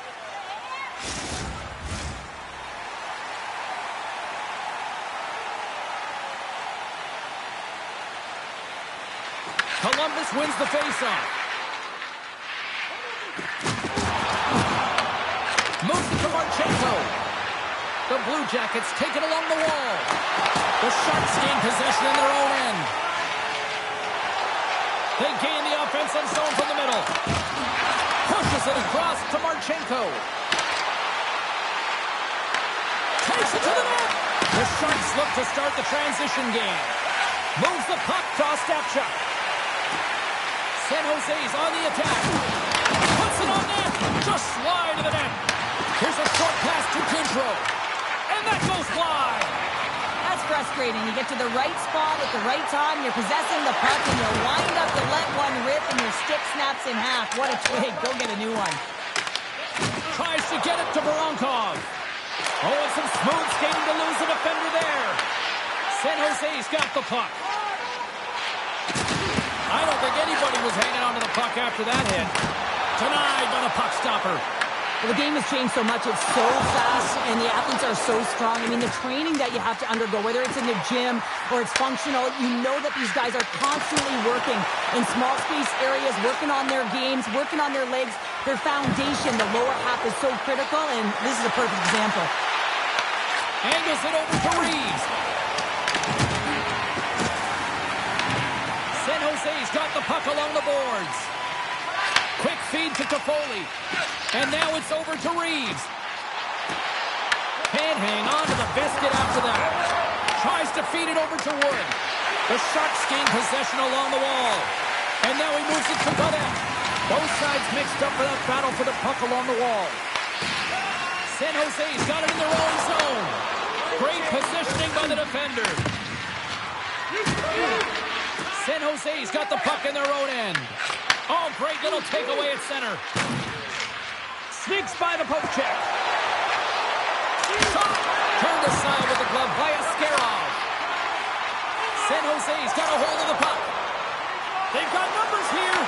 Columbus wins the face-off. Moves it to Marchenko. The Blue Jackets take it along the wall. The Sharks gain possession in their own end. They gain the offensive zone from the middle. Pushes it across to Marchenko. Takes it to the net. The Sharks look to start the transition game. Moves the puck to Ostapchuk. San Jose's on the attack. Puts it on net. Just slide to the net. Here's a short pass to Kudrow. And that goes wide. That's frustrating. You get to the right spot at the right time, you're possessing the puck, and you wind up to let one rip, and your stick snaps in half. What a twig. Go get a new one. Tries to get it to Voronkov. Oh, and some smooth skating to lose the defender there. San Jose's got the puck. I don't think anybody was hanging on to the puck after that hit. Denied by the puck stopper. Well, the game has changed so much. It's so fast, and the athletes are so strong. I mean, the training that you have to undergo, whether it's in the gym or it's functional, you know that these guys are constantly working in small space areas, working on their games, working on their legs. Their foundation, the lower half, is so critical, and this is a perfect example. Angles it over to Reeves. San Jose's got the puck along the boards. Quick feed to Toffoli. And now it's over to Reeves. Can't hang on to the biscuit after that. Tries to feed it over to Wood. The Sharks gain possession along the wall. And now he moves it to Godet. Both sides mixed up for that battle for the puck along the wall. San Jose's got it in their own zone. Great positioning by the defender. San Jose's got the puck in their own end. Oh, great little takeaway at center. Sneaks by the poke check. Turned aside with the glove by Askarov. San Jose's got a hold of the puck. They've got numbers here.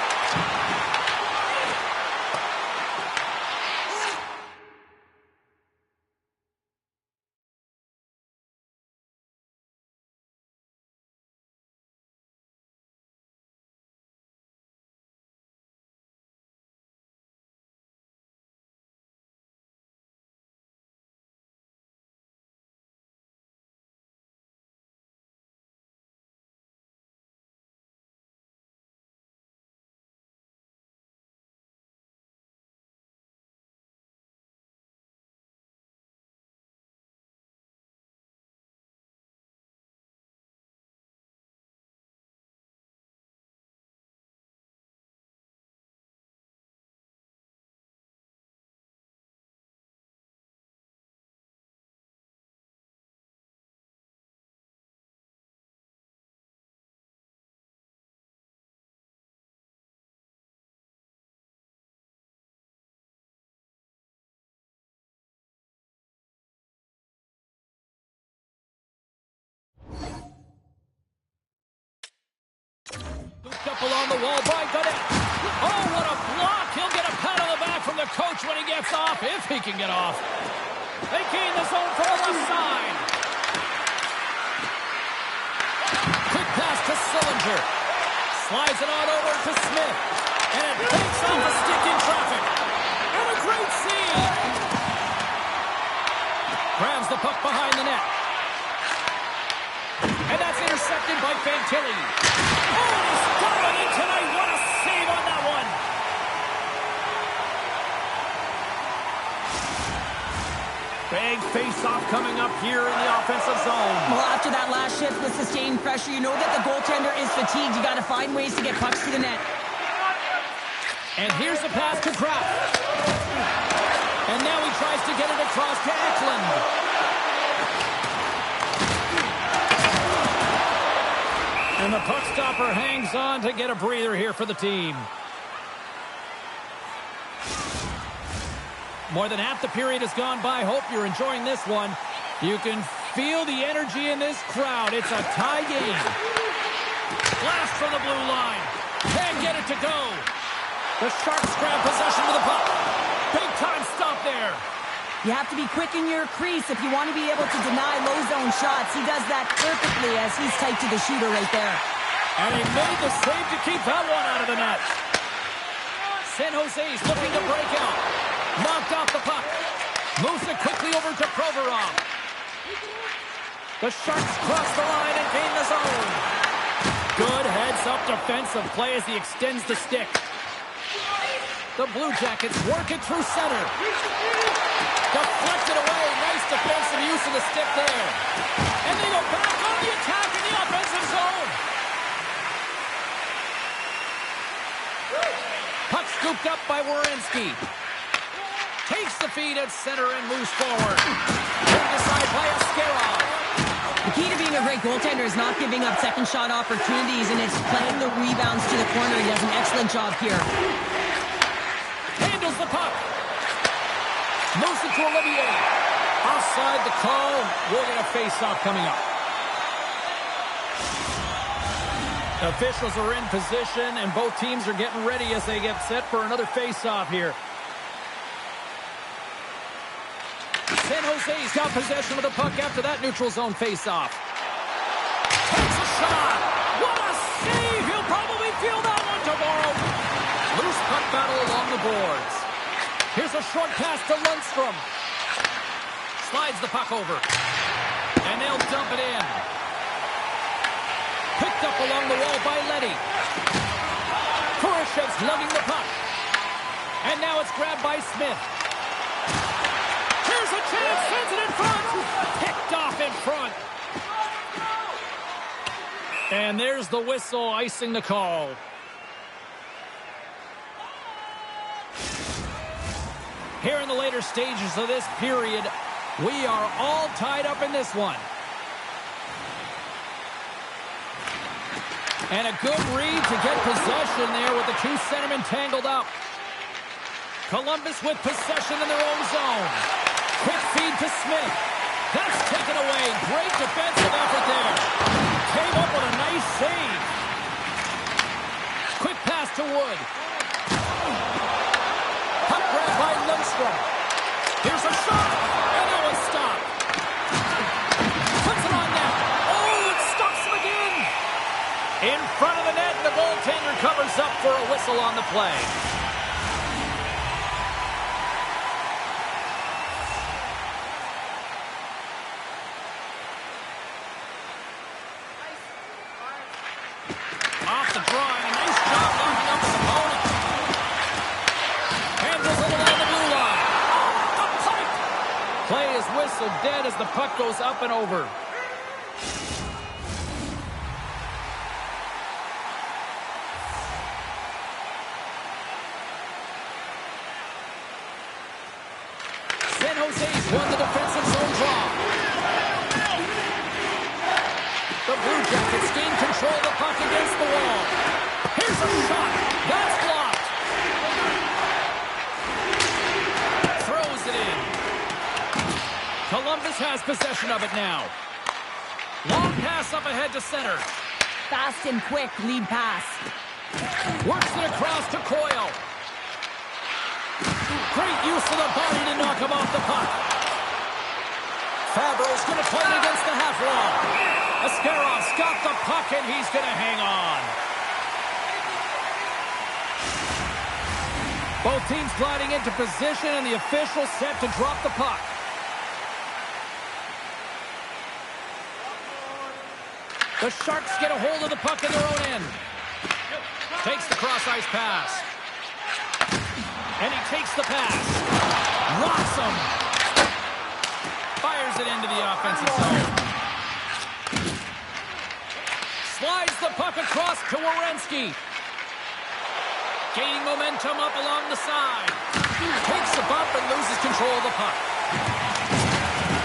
Up along the wall by Godet. Oh, what a block. He'll get a pat on the back from the coach when he gets off, if he can get off. They gain the zone from the left side. Quick pass to Sillinger. Slides it on over to Smith. And it takes off a stick in traffic. And a great save. Grabs the puck behind the net. And that's intercepted by Fantilli. Oh, he's going in tonight. What a save on that one. Big face-off coming up here in the offensive zone. Well, after that last shift with sustained pressure, you know that the goaltender is fatigued. You got to find ways to get pucks to the net. And here's the pass to Kraft. And now he tries to get it across to Eklund. And the puck stopper hangs on to get a breather here for the team. More than half the period has gone by. Hope you're enjoying this one. You can feel the energy in this crowd. It's a tie game. Blast from the blue line. Can't get it to go. The Sharks grab possession of the puck. Big time stop there. You have to be quick in your crease if you want to be able to deny low zone shots. He does that perfectly as he's tight to the shooter right there. And he made the save to keep that one out of the net. San Jose's looking to break out. Knocked off the puck. Moves it quickly over to Provorov. The Sharks cross the line and gain the zone. Good heads-up defensive play as he extends the stick. The Blue Jackets work it through center. Deflected away. Nice defensive use of the stick there. And they go back on the attack in the offensive zone. Puck scooped up by Werenski. Takes the feed at center and moves forward. Turned aside by Askarov. The key to being a great goaltender is not giving up second shot opportunities, and it's playing the rebounds to the corner. He does an excellent job here. Handles the puck. Moves it to Olivier. Offside the call. We'll get a face-off coming up. Officials are in position, and both teams are getting ready as they get set for another face-off here. San Jose's got possession of the puck after that neutral zone face-off. Takes a shot. What a save! He'll probably feel that one tomorrow. Loose puck battle along the boards. Here's a short pass to Lundstrom. Slides the puck over. And they'll dump it in. Picked up along the wall by Leddy. Kurashev's lugging the puck. And now it's grabbed by Smith. Here's a chance, sends it in front. Picked off in front. And there's the whistle icing the call. Here in the later stages of this period, we are all tied up in this one. And a good read to get possession there with the two centermen tangled up. Columbus with possession in their own zone. Quick feed to Smith. That's taken away. Great defensive effort there. Came up with a nice save. Quick pass to Wood. Puck grab by Lundstrom. Here's a shot. And that one's stopped. Puts it on net. Oh, it stops him again. In front of the net, the goaltender covers up for a whistle on the play. Off the draw, and a nice job locking up his opponent. Handles it along the blue line. Oh, up tight. Play is whistled dead as the puck goes up and over. San Jose's won the defensive zone draw. The Blue Jackets gain control of the puck against the wall. Here's a shot. That's blocked. Throws it in. Columbus has possession of it now. Long pass up ahead to center. Fast and quick lead pass. Works it across to Coyle. Great use of the body to knock him off the puck. Fabro's going to play it against the half wall. Askarov's got the puck, and he's going to hang on. Both teams gliding into position, and the official set to drop the puck. The Sharks get a hold of the puck in their own end. Takes the cross-ice pass. And he takes the pass. Rocks him. Fires it into the offensive zone. Slides the puck across to Werenski. Gaining momentum up along the side. Takes the bump and loses control of the puck.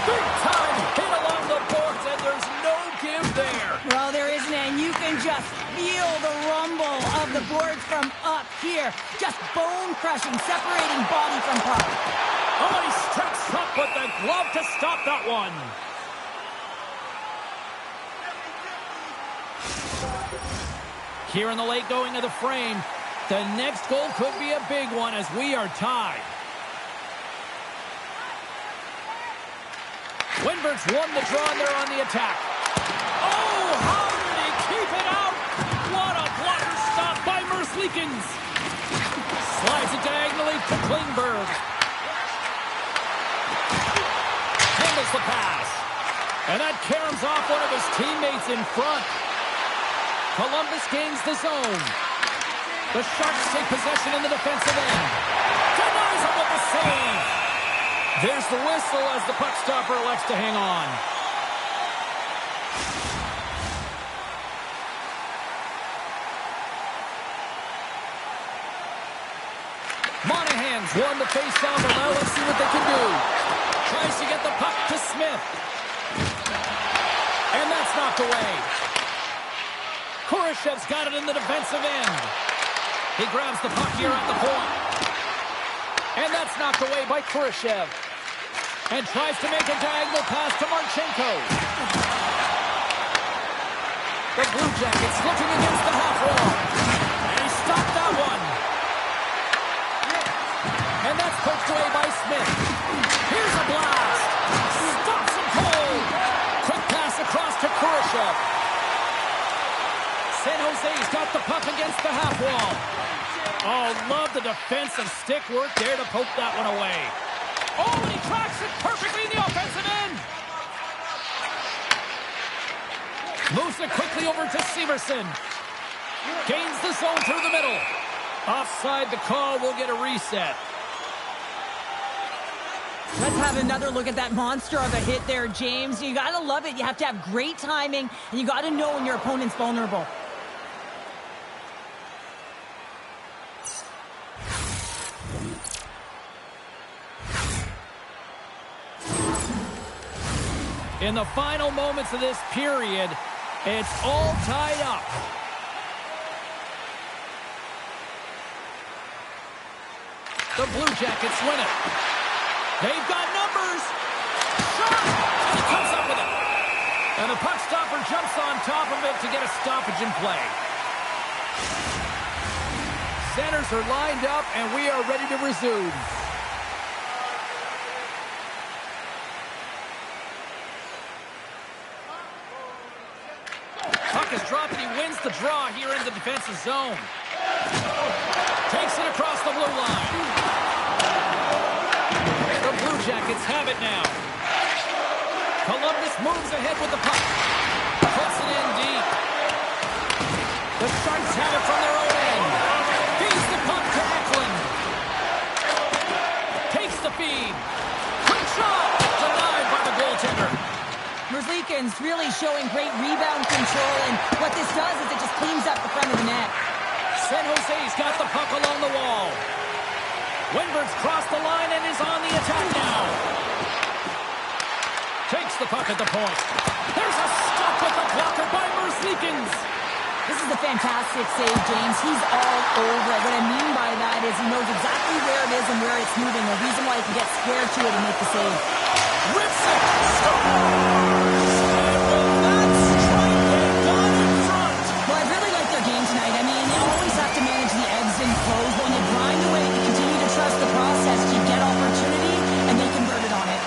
Big time hit along the boards, and there's no give there. Well, there isn't, and you can just feel the rumble of the boards from up here. Just bone-crushing, separating body from puck. Oh, he strikes up with the glove to stop that one. Here in the late going of the frame, the next goal could be a big one as we are tied. Winberg's won the draw, and they're on the attack. Oh, how did he keep it out? What a blocker stop by Merzlikins. Slides it diagonally to Klingberg. Handles the pass. And that caroms off one of his teammates in front. Columbus gains the zone. The Sharks take possession in the defensive end. Denies him with the save. There's the whistle as the puck stopper elects to hang on. Monahan's won the face-off, and now let's see what they can do. Tries to get the puck to Smith. And that's knocked away. Kurashev's got it in the defensive end. He grabs the puck here at the point. And that's knocked away by Kurashev. And tries to make a diagonal pass to Marchenko. The Blue Jackets looking against the half wall. And he stopped that one. And that's poked away by Smith. Here's a blast. Stops him cold. Quick pass across to Kurashev. San Jose's got the puck against the half wall. Oh, love the defensive stick work there to poke that one away. Oh, and he tracks it perfectly in the offensive end. Moves it quickly over to Severson. Gains the zone through the middle. Offside the call. We'll get a reset. Let's have another look at that monster of a hit there, James. You got to love it. You have to have great timing, and you got to know when your opponent's vulnerable. In the final moments of this period, it's all tied up. The Blue Jackets win it. They've got numbers. Shot! And he comes up with it. And the puck stopper jumps on top of it to get a stoppage in play. Centers are lined up, and we are ready to resume. Puck is dropped, and he wins the draw here in the defensive zone. Takes it across the blue line. The Blue Jackets have it now. Columbus moves ahead with the puck. Puts it in deep. The Sharks have it from their own end. Feeds the puck to Eklund. Takes the feed. Quick shot. Denied by the goaltender. Merzlikins really showing great rebound control, and what this does is it just cleans up the front of the net. San Jose's got the puck along the wall. Winberg's crossed the line and is on the attack now. Takes the puck at the point. There's a stop with the blocker by Merzlikins. This is a fantastic save, James. He's all over it. What I mean by that is he knows exactly where it is and where it's moving. The reason why he can get square to it and make the save. Rips it. Scores! That's strike. They've gone in front. Well, I really like their game tonight. I mean, you always have to manage the ebbs and flows. But when you grind away, you continue to trust the process. You get opportunity, and they converted on it.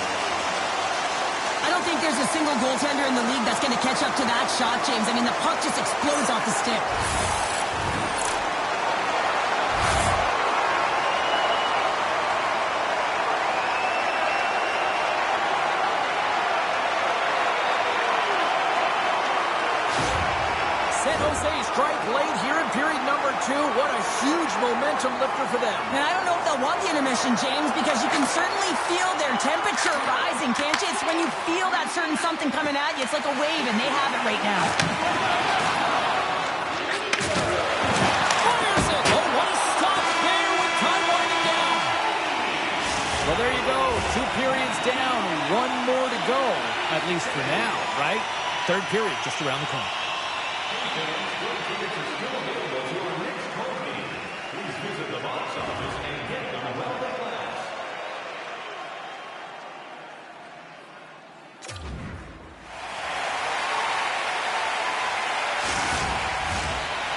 I don't think there's a single goaltender in the league that's going to catch up to that shot, James. I mean, the puck just explodes off the stick. San Jose strike late here in period number 2. What a huge momentum lifter for them. And I don't know if they'll want the intermission, James, because you can certainly feel their temperature rising, can't you? It's when you feel that certain something coming at you. It's like a wave, and they have it right now. Fires it. Oh, what a stop there with time winding down. Well, there you go. 2 periods down. 1 more to go, at least for now, right? Third period just around the corner.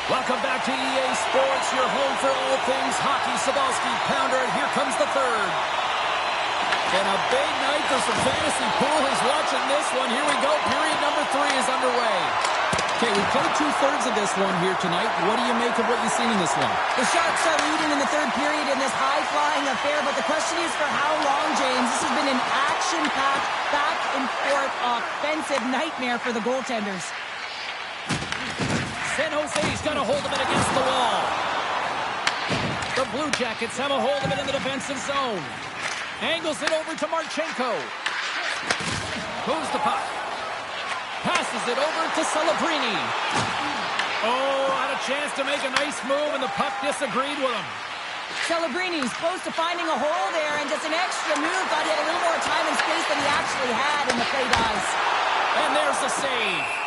Welcome back to EA Sports, your home for all things hockey. Sabalski, Pounder, and here comes the third. And a big night for some fantasy poolers watching this one. Here we go. Period number 3 is underway. Okay, we played two-thirds of this one here tonight. What do you make of what you've seen in this one? The Sharks are leading in the third period in this high-flying affair, but the question is for how long, James? This has been an action-packed, back-and-forth offensive nightmare for the goaltenders. San Jose's got a hold of it against the wall. The Blue Jackets have a hold of it in the defensive zone. Angles it over to Marchenko. Moves the puck. Passes it over to Celebrini. Oh, had a chance to make a nice move, and the puck disagreed with him. Celebrini's close to finding a hole there, and just an extra move. Thought he had a little more time and space than he actually had in the play dice. And there's the save.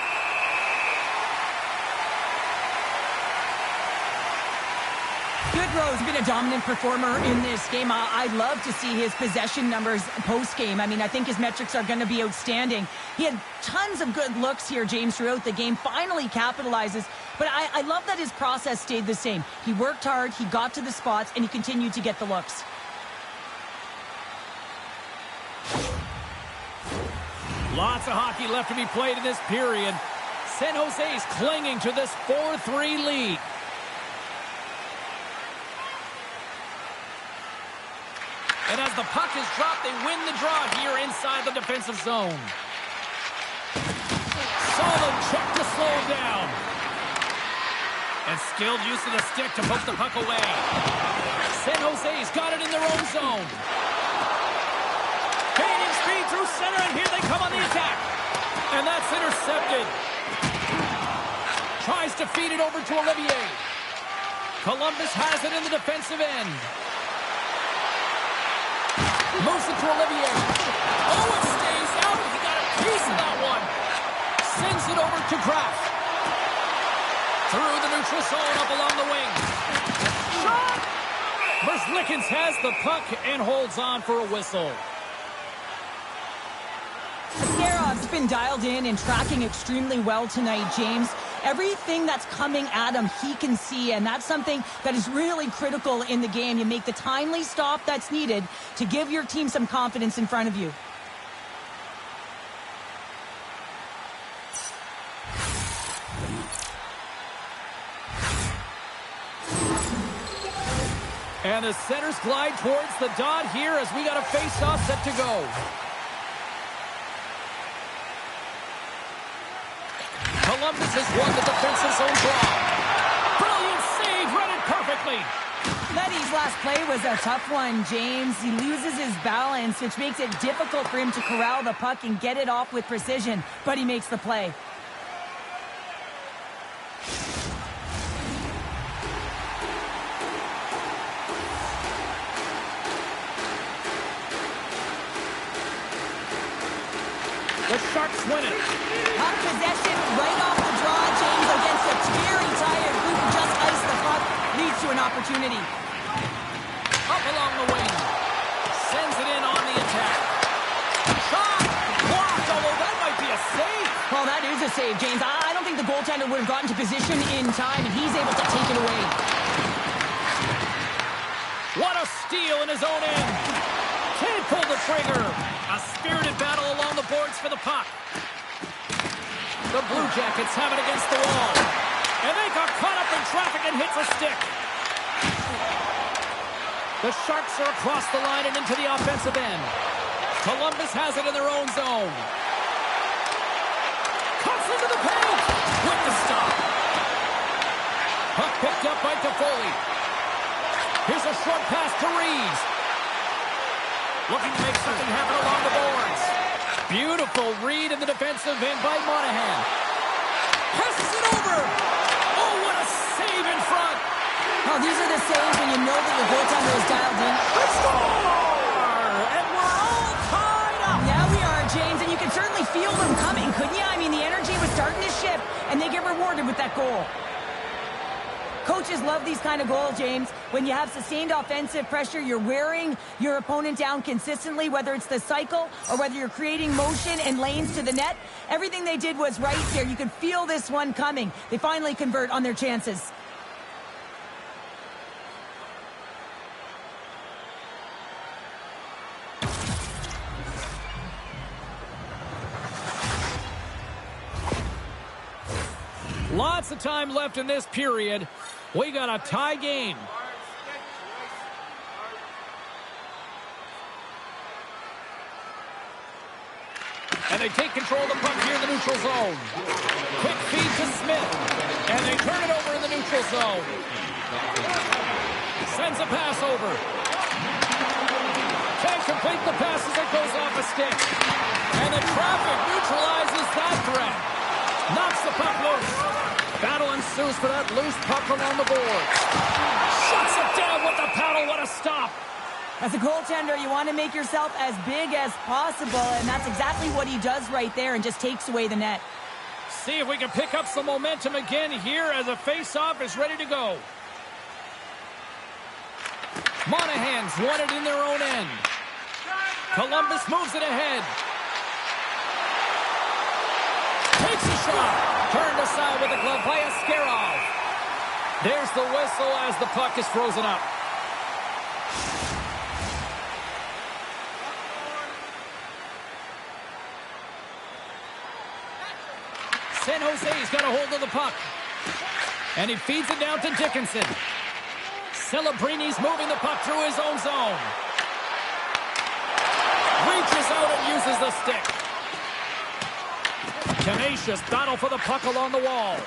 Goodrow's been a dominant performer in this game. I'd love to see his possession numbers post-game. I mean, I think his metrics are going to be outstanding. He had tons of good looks here, James, throughout the game. Finally capitalizes. But I love that his process stayed the same. He worked hard, he got to the spots, and he continued to get the looks. Lots of hockey left to be played in this period. San Jose's clinging to this 4-3 lead. And as the puck is dropped, they win the draw here inside the defensive zone. Solid check to slow him down. And skilled use of the stick to poke the puck away. San Jose's got it in their own zone. Gaining speed through center, and here they come on the attack. And that's intercepted. Tries to feed it over to Olivier. Columbus has it in the defensive end. Moves it to Olivier. Oh, it stays out. He got a piece of that one. Sends it over to Kraft. Through the neutral zone, up along the wing. Shot! Merzlikins has the puck and holds on for a whistle. Askarov's been dialed in and tracking extremely well tonight, James. Everything that's coming at him, he can see, and that's something that is really critical in the game. You make the timely stop that's needed to give your team some confidence in front of you. And the centers glide towards the dot here as we got a face-off set to go. Columbus has won the defensive zone draw. Brilliant save, read it perfectly. Leddy's last play was a tough one, James. He loses his balance, which makes it difficult for him to corral the puck and get it off with precision, but he makes the play. The Sharks win it. Puck possession right off the draw, James, against a very tired group who just iced the puck. Leads to an opportunity. Up along the wing. Sends it in on the attack. Shot! Blocked, although that might be a save. Well, that is a save, James. I don't think the goaltender would have gotten to position in time, and he's able to take it away. What a steal in his own end. Can't pull the trigger. A spirited battle along the boards for the puck. The Blue Jackets have it against the wall. And they got caught up in traffic and hits a stick. The Sharks are across the line and into the offensive end. Columbus has it in their own zone. Cuts into the paint. With the stop. Puck picked up by Toffoli. Here's a short pass to Reeves. Looking to make something happen along the boards. Beautiful read in the defensive end by Monahan. Passes it over. Oh, what a save in front. Oh, these are the saves when you know that your goaltender is dialed in. The score! And we're all tied up. Yeah, we are, James, and you can certainly feel them coming, couldn't you? I mean, the energy was starting to shift, and they get rewarded with that goal. Coaches love these kind of goals, James. When you have sustained offensive pressure, you're wearing your opponent down consistently, whether it's the cycle or whether you're creating motion and lanes to the net. Everything they did was right here. You could feel this one coming. They finally convert on their chances. Lots of time left in this period. We got a tie game. And they take control of the puck here in the neutral zone. Quick feed to Smith. And they turn it over in the neutral zone. Sends a pass over. Can't complete the pass as it goes off a stick. And the traffic neutralizes that threat. Knocks the puck loose. Battle ensues for that loose puck along the board. Shuts it down with the paddle. What a stop. As a goaltender, you want to make yourself as big as possible, and that's exactly what he does right there and just takes away the net. See if we can pick up some momentum again here as a face-off is ready to go. Monahan's won it in their own end. Columbus moves it ahead. Takes a shot. Turned aside with a glove by Askarov. There's the whistle as the puck is frozen up. San Jose's got a hold of the puck. And he feeds it down to Dickinson. Celebrini's moving the puck through his own zone. Reaches out and uses the stick. Tenacious battle for the puck along the wall.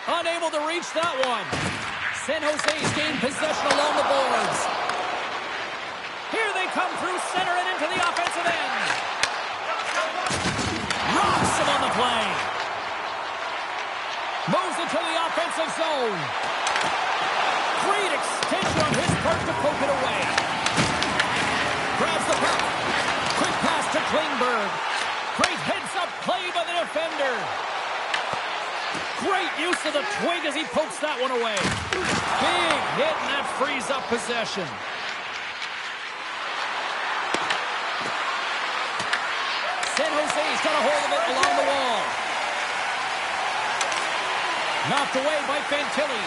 Unable to reach that one. San Jose's gained possession along the boards. Here they come through center and into the offensive end. Rocks him on the play. Moves it to the offensive zone. Great extension on his part to poke it away. Grabs the puck. Quick pass to Klingberg. Great heads-up play by the defender. Great use of the twig as he pokes that one away. Big hit, and that frees up possession. San Jose's got a hold of it along the wall. Knocked away by Fantilli.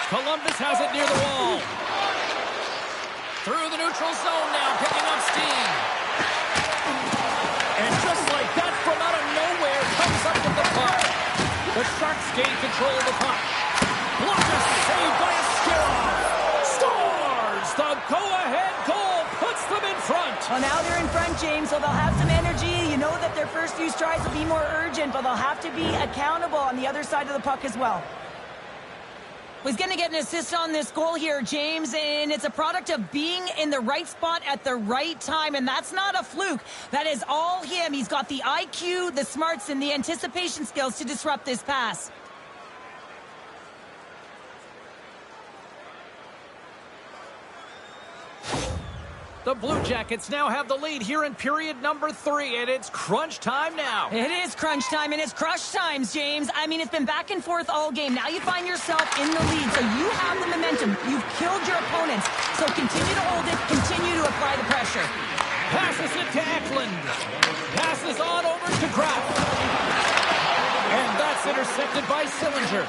Columbus has it near the wall. Through the neutral zone now, picking up steam. And just like that, from out of nowhere, comes up with the puck. The Sharks gain control of the puck. Blocker saved by Askarov. Scores! The go-ahead goal puts them in front. Well, now they're in front, James, so they'll have some energy. You know that their first few strides will be more urgent, but they'll have to be accountable on the other side of the puck as well. He's going to get an assist on this goal here, James, and it's a product of being in the right spot at the right time, and that's not a fluke. That is all him. He's got the IQ, the smarts, and the anticipation skills to disrupt this pass. The Blue Jackets now have the lead here in period number 3, and it's crunch time now. It is crunch time, and it's crush times, James. I mean, it's been back and forth all game. Now you find yourself in the lead, so you have the momentum. You've killed your opponents, so continue to hold it, continue to apply the pressure. Passes it to Eklund. Passes on over to Kraft. And that's intercepted by Sillinger.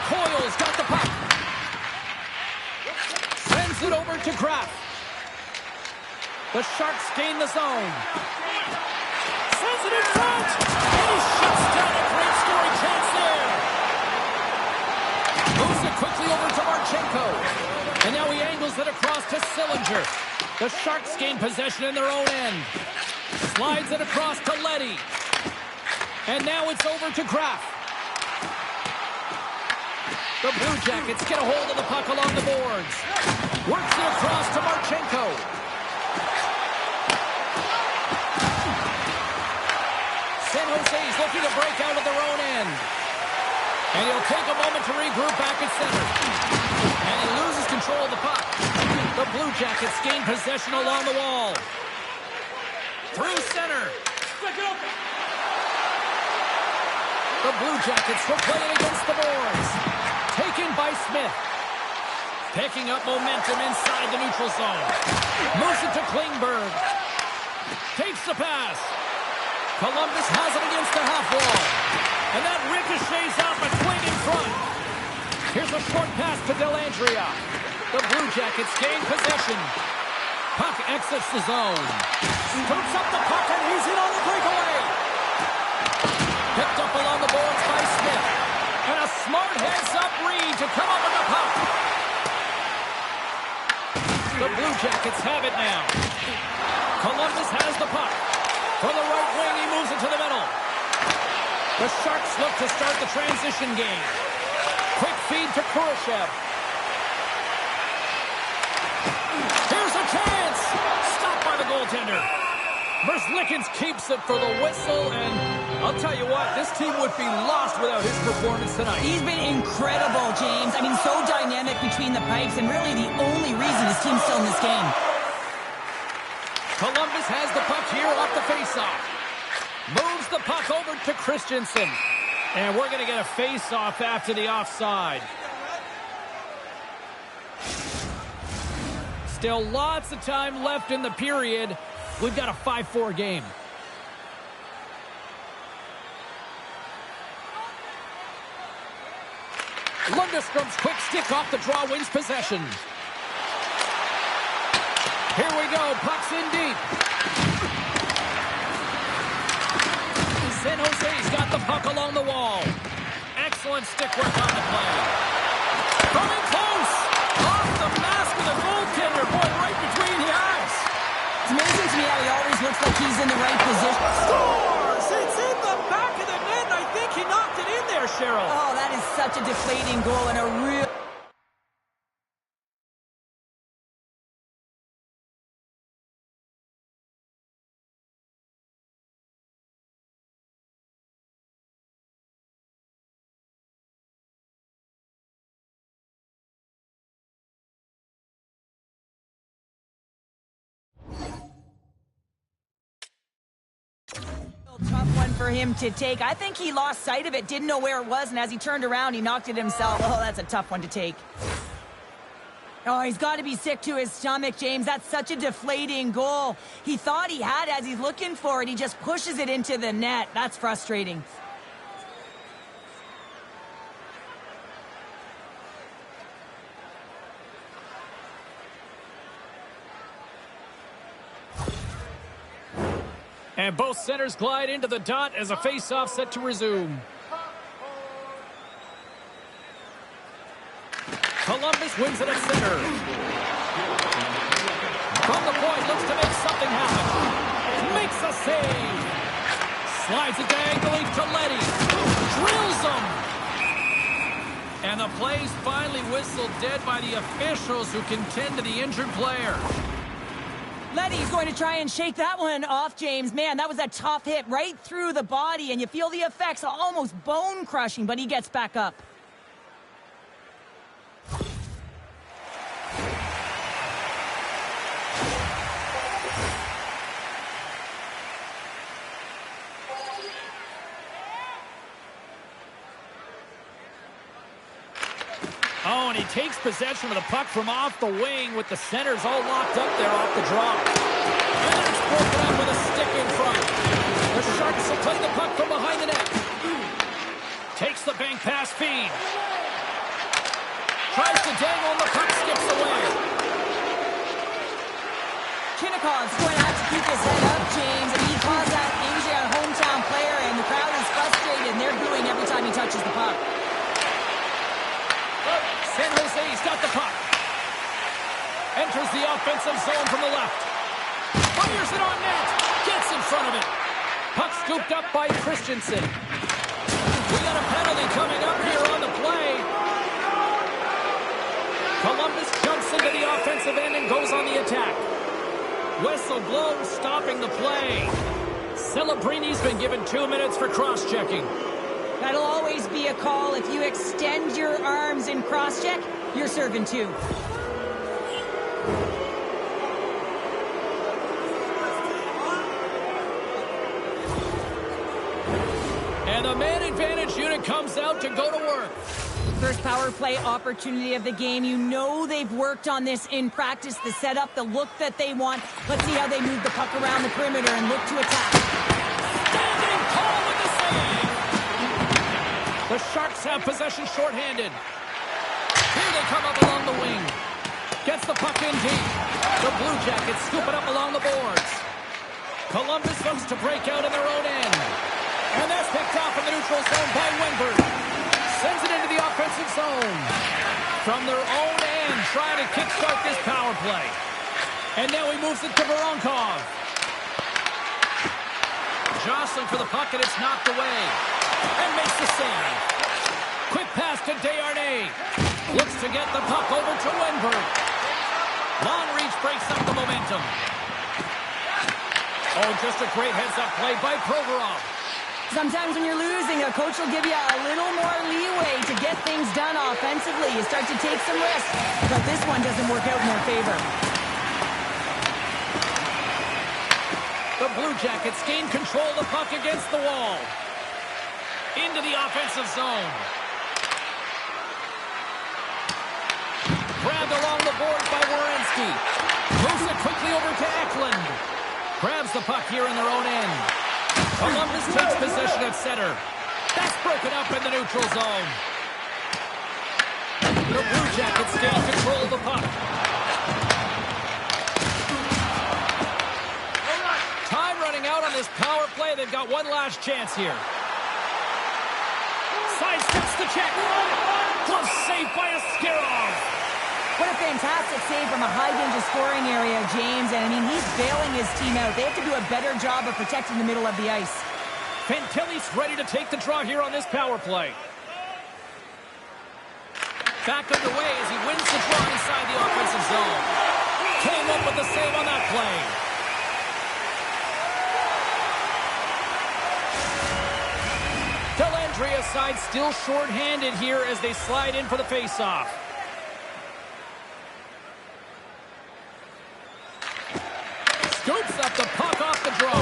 Coyle's got the puck. It over to Kraft. The Sharks gain the zone. Sends it in front. And he shuts down a great scoring chance there. Moves it quickly over to Marchenko. And now he angles it across to Sillinger. The Sharks gain possession in their own end. Slides it across to Leddy. And now it's over to Kraft. The Blue Jackets get a hold of the puck along the boards. Works it across to Marchenko. San Jose's looking to break out of their own end. And he'll take a moment to regroup back at center. And he loses control of the puck. The Blue Jackets gain possession along the wall. Through center. The Blue Jackets will play it against the boards. Taken by Smith. Picking up momentum inside the neutral zone. Moves it to Klingberg. Takes the pass. Columbus has it against the half wall. And that ricochets out the twig in front. Here's a short pass to Dellandrea. The Blue Jackets gain possession. Puck exits the zone. Scoops up the puck, and he's in on the breakaway. Picked up along the boards by Smith. And a smart heads-up read to come up with the puck. The Blue Jackets have it now. Columbus has the puck. For the right wing, he moves it to the middle. The Sharks look to start the transition game. Quick feed to Kurashev. Here's a chance! Stopped by the goaltender. Merzlikins keeps it for the whistle, and I'll tell you what, this team would be lost without his performance tonight. He's been incredible, James. I mean, so dynamic between the pipes, and really the only reason his team's still in this game. Columbus has the puck here off the faceoff. Moves the puck over to Christensen. And we're going to get a face-off after the offside. Still lots of time left in the period. We've got a 5-4 game. Lundstrom's quick stick off the draw wins possession. Here we go. Puck's in deep. San Jose's got the puck along the wall. Excellent stick work on the play. Coming close. Off the mask of the goaltender. Boy, right between the eyes. It's amazing to me how he always looks like he's in the right position. Scores! It's in the back of the net. I think he knocked it in there, Cheryl. Oh, that is such a deflating goal and a real... Tough one for him to take. I think he lost sight of it, didn't know where it was, and as he turned around, he knocked it himself. Oh, that's a tough one to take. Oh, he's got to be sick to his stomach, James. That's such a deflating goal. He thought he had as he's looking for it. He just pushes it into the net. That's frustrating. And both centers glide into the dot as a face-off set to resume. Columbus wins it at center. From the point, looks to make something happen. Makes a save. Slides it diagonally to Leddy. Drills him. And the play's finally whistled dead by the officials who can tend to the injured player. Leddy's going to try and shake that one off, James. Man, that was a tough hit right through the body, and you feel the effects, almost bone-crushing, but he gets back up. Oh, and he takes possession of the puck from off the wing with the centers all locked up there off the draw. And it's broken up with a stick in front. The Sharks will play the puck from behind the net. Takes the bank pass feed. Tries to dangle and the puck skips away. Kinnikov's going to have to keep his head up, James. And he caused that injury on a hometown player, and the crowd is frustrated, and they're booing every time he touches the puck. San Jose's got the puck. Enters the offensive zone from the left. Fires it on net. Gets in front of it. Puck scooped up by Christensen. We got a penalty coming up here on the play. Columbus jumps into the offensive end and goes on the attack. Whistle blows, stopping the play. Celebrini's been given 2 minutes for cross-checking. That'll always be a call. If you extend your arms in cross-check, you're serving two. And the man advantage unit comes out to go to work. First power play opportunity of the game. You know they've worked on this in practice, the setup, the look that they want. Let's see how they move the puck around the perimeter and look to attack. Standing tall with the save. The Sharks have possession shorthanded. Here they come up along the wing. Gets the puck in deep. The Blue Jackets scoop it up along the boards. Columbus looks to break out in their own end. And that's picked off in the neutral zone by Wenberg. Sends it into the offensive zone. From their own end, trying to kickstart this power play. And now he moves it to Voronkov. Jostling for the puck, and it's knocked away. And makes the save. Quick pass to Desharnais. Looks to get the puck over to Wenberg. Long reach breaks up the momentum. Oh, just a great heads-up play by Provorov. Sometimes when you're losing, a coach will give you a little more leeway to get things done offensively. You start to take some risks, but this one doesn't work out in their favor. The Blue Jackets gain control of the puck against the wall. Into the offensive zone. Grabbed along the boards by Werenski. Moves it quickly over to Eklund. Grabs the puck here in their own end. Columbus takes possession at center. That's broken up in the neutral zone. The Blue Jackets gain control of the puck. Time running out on this power play. They've got one last chance here. Sidesteps the check. Close save by Askarov. What a fantastic save from a high-danger scoring area, James. And, I mean, he's bailing his team out. They have to do a better job of protecting the middle of the ice. Fantilli's ready to take the draw here on this power play. Back underway as he wins the draw inside the offensive zone. Came up with the save on that play. Dellandria's side still short-handed here as they slide in for the face-off. Scoops up the puck off the draw.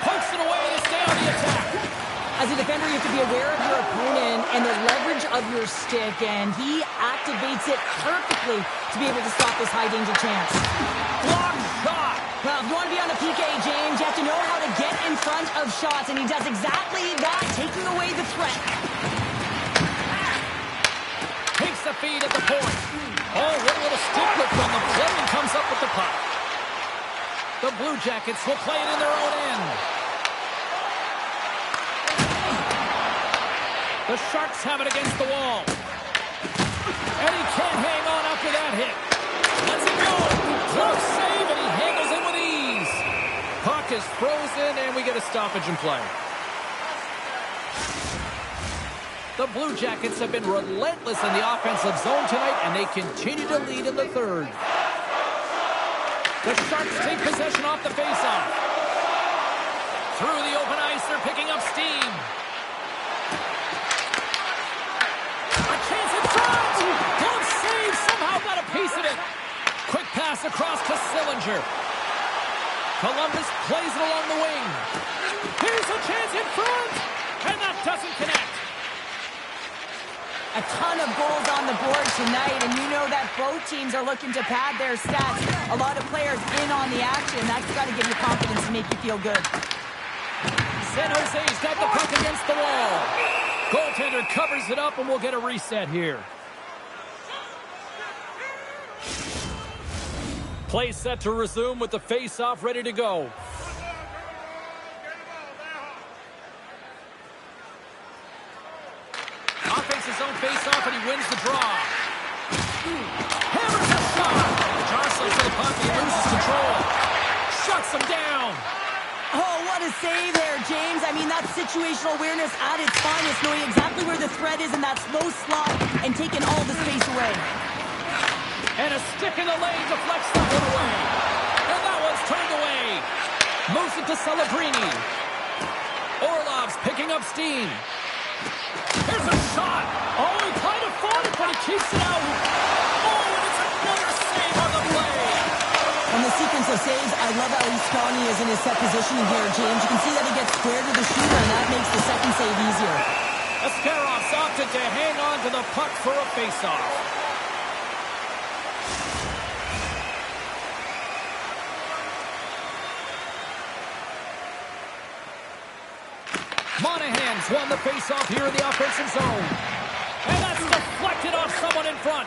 Pokes it away to stay on the attack. As a defender, you have to be aware of your opponent and the leverage of your stick, and he activates it perfectly to be able to stop this high-danger chance. Block shot. Well, if you want to be on the PK, James, you have to know how to get in front of shots, and he does exactly that, taking away the threat. Takes the feed at the point. Oh, what a little stick lift on the play and comes up with the puck. The Blue Jackets will play it in their own end. The Sharks have it against the wall. And he can't hang on after that hit. Let's it go. Close save, and he handles it with ease. Puck is frozen, and we get a stoppage in play. The Blue Jackets have been relentless in the offensive zone tonight, and they continue to lead in the third. The Sharks take possession off the faceoff. Through the open ice, they're picking up steam. A chance in front! Glove save, somehow got a piece of it. Quick pass across to Sillinger. Columbus plays it along the wing. Here's a chance in front! And that doesn't connect. A ton of goals on the board tonight, and you know that both teams are looking to pad their stats. A lot of players in on the action. That's got to give you confidence and make you feel good. San Jose's got the puck against the wall. Goaltender covers it up, and we'll get a reset here. Play set to resume with the face-off ready to go. Offense his own face-off, and he wins the draw. Hammers a shot. Jostling for the puck, he loses control. Shuts him down. Oh, what a save there, James. I mean, that's situational awareness at its finest, knowing exactly where the threat is in that slow slot and taking all the space away. And a stick in the lane deflects that one away. And that one's turned away. Moves it to Celebrini. Orlov's picking up steam. Here's a shot. Oh, he kind of fought it, but he keeps it out. Oh, and it's another save on the play. On the sequence of saves, I love how Iskani is in his set positioning here, James. You can see that he gets square to the shooter, and that makes the second save easier. Askarov's opted to hang on to the puck for a face-off. Monahan's won the face-off here in the offensive zone. And that's deflected off someone in front.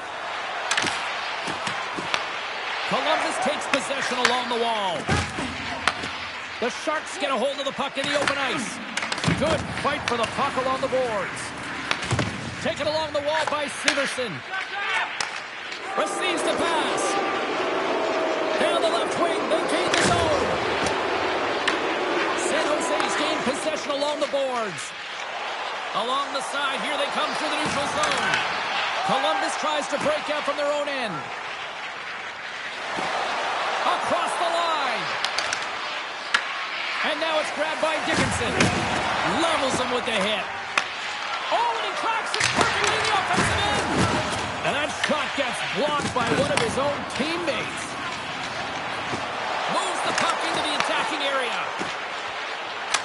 Columbus takes possession along the wall. The Sharks get a hold of the puck in the open ice. Good fight for the puck along the boards. Taken along the wall by Severson. Receives the pass. Down the left wing, they gain the zone. San Jose's gained possession along the boards. Along the side, here they come through the neutral zone. Columbus tries to break out from their own end. Across the line. And now it's grabbed by Dickinson. Levels him with the hit. Oh, and he cracks it perfectly in the offensive end. And that shot gets blocked by one of his own teammates. Moves the puck into the attacking area.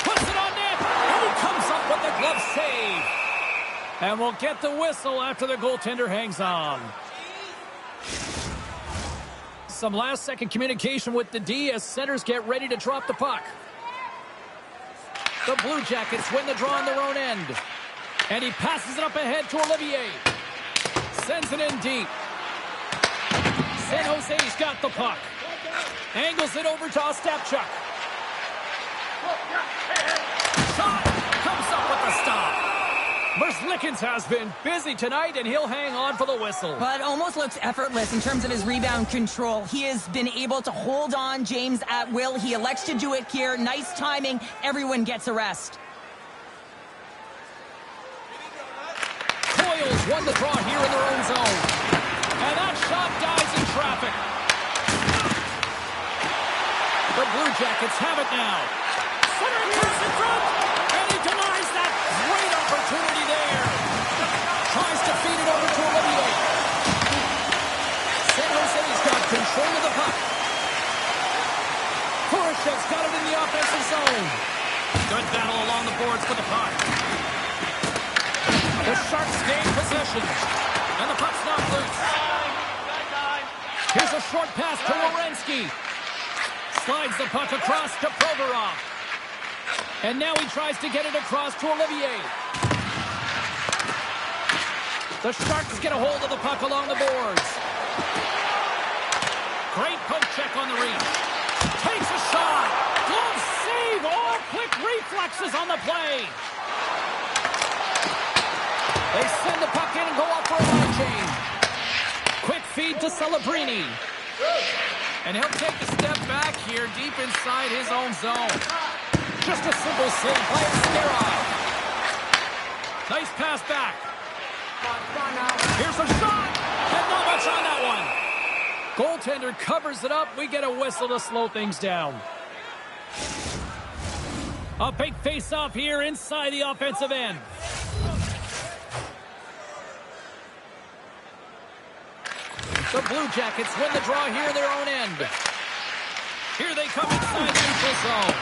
Puts it on net. And he comes up with the glove save. And we'll get the whistle after the goaltender hangs on. Some last-second communication with the D as centers get ready to drop the puck. The Blue Jackets win the draw on their own end. And he passes it up ahead to Olivier. Sends it in deep. San Jose's got the puck. Angles it over to Ostapchuk. Shot! Comes up with the stop. Merzlikins has been busy tonight, and he'll hang on for the whistle. But almost looks effortless in terms of his rebound control. He has been able to hold on James at will. He elects to do it here. Nice timing. Everyone gets a rest. Coils won the draw here in their own zone. And that shot dies in traffic. The Blue Jackets have it now. Center comes in front, and he denies that great opportunity there. Tries to feed it over to Olivier. San Jose's got control of the puck. Kurashev's got it in the offensive zone. Good battle along the boards for the puck. The Sharks gain possession. And the puck's not loose. Here's a short pass to Werenski. Slides the puck across to Provorov. And now he tries to get it across to Olivier. The Sharks get a hold of the puck along the boards. Great poke check on the reach. Takes a shot. Glove save. All quick reflexes on the play. They send the puck in and go up for a line change. Quick feed to Celebrini. And he'll take a step back here deep inside his own zone. Just a simple save by Askarov. Nice pass back. Here's a shot. And not much on that one. Goaltender covers it up. We get a whistle to slow things down. A big face-off here inside the offensive end. The Blue Jackets win the draw here in their own end. Here they come inside the neutral zone.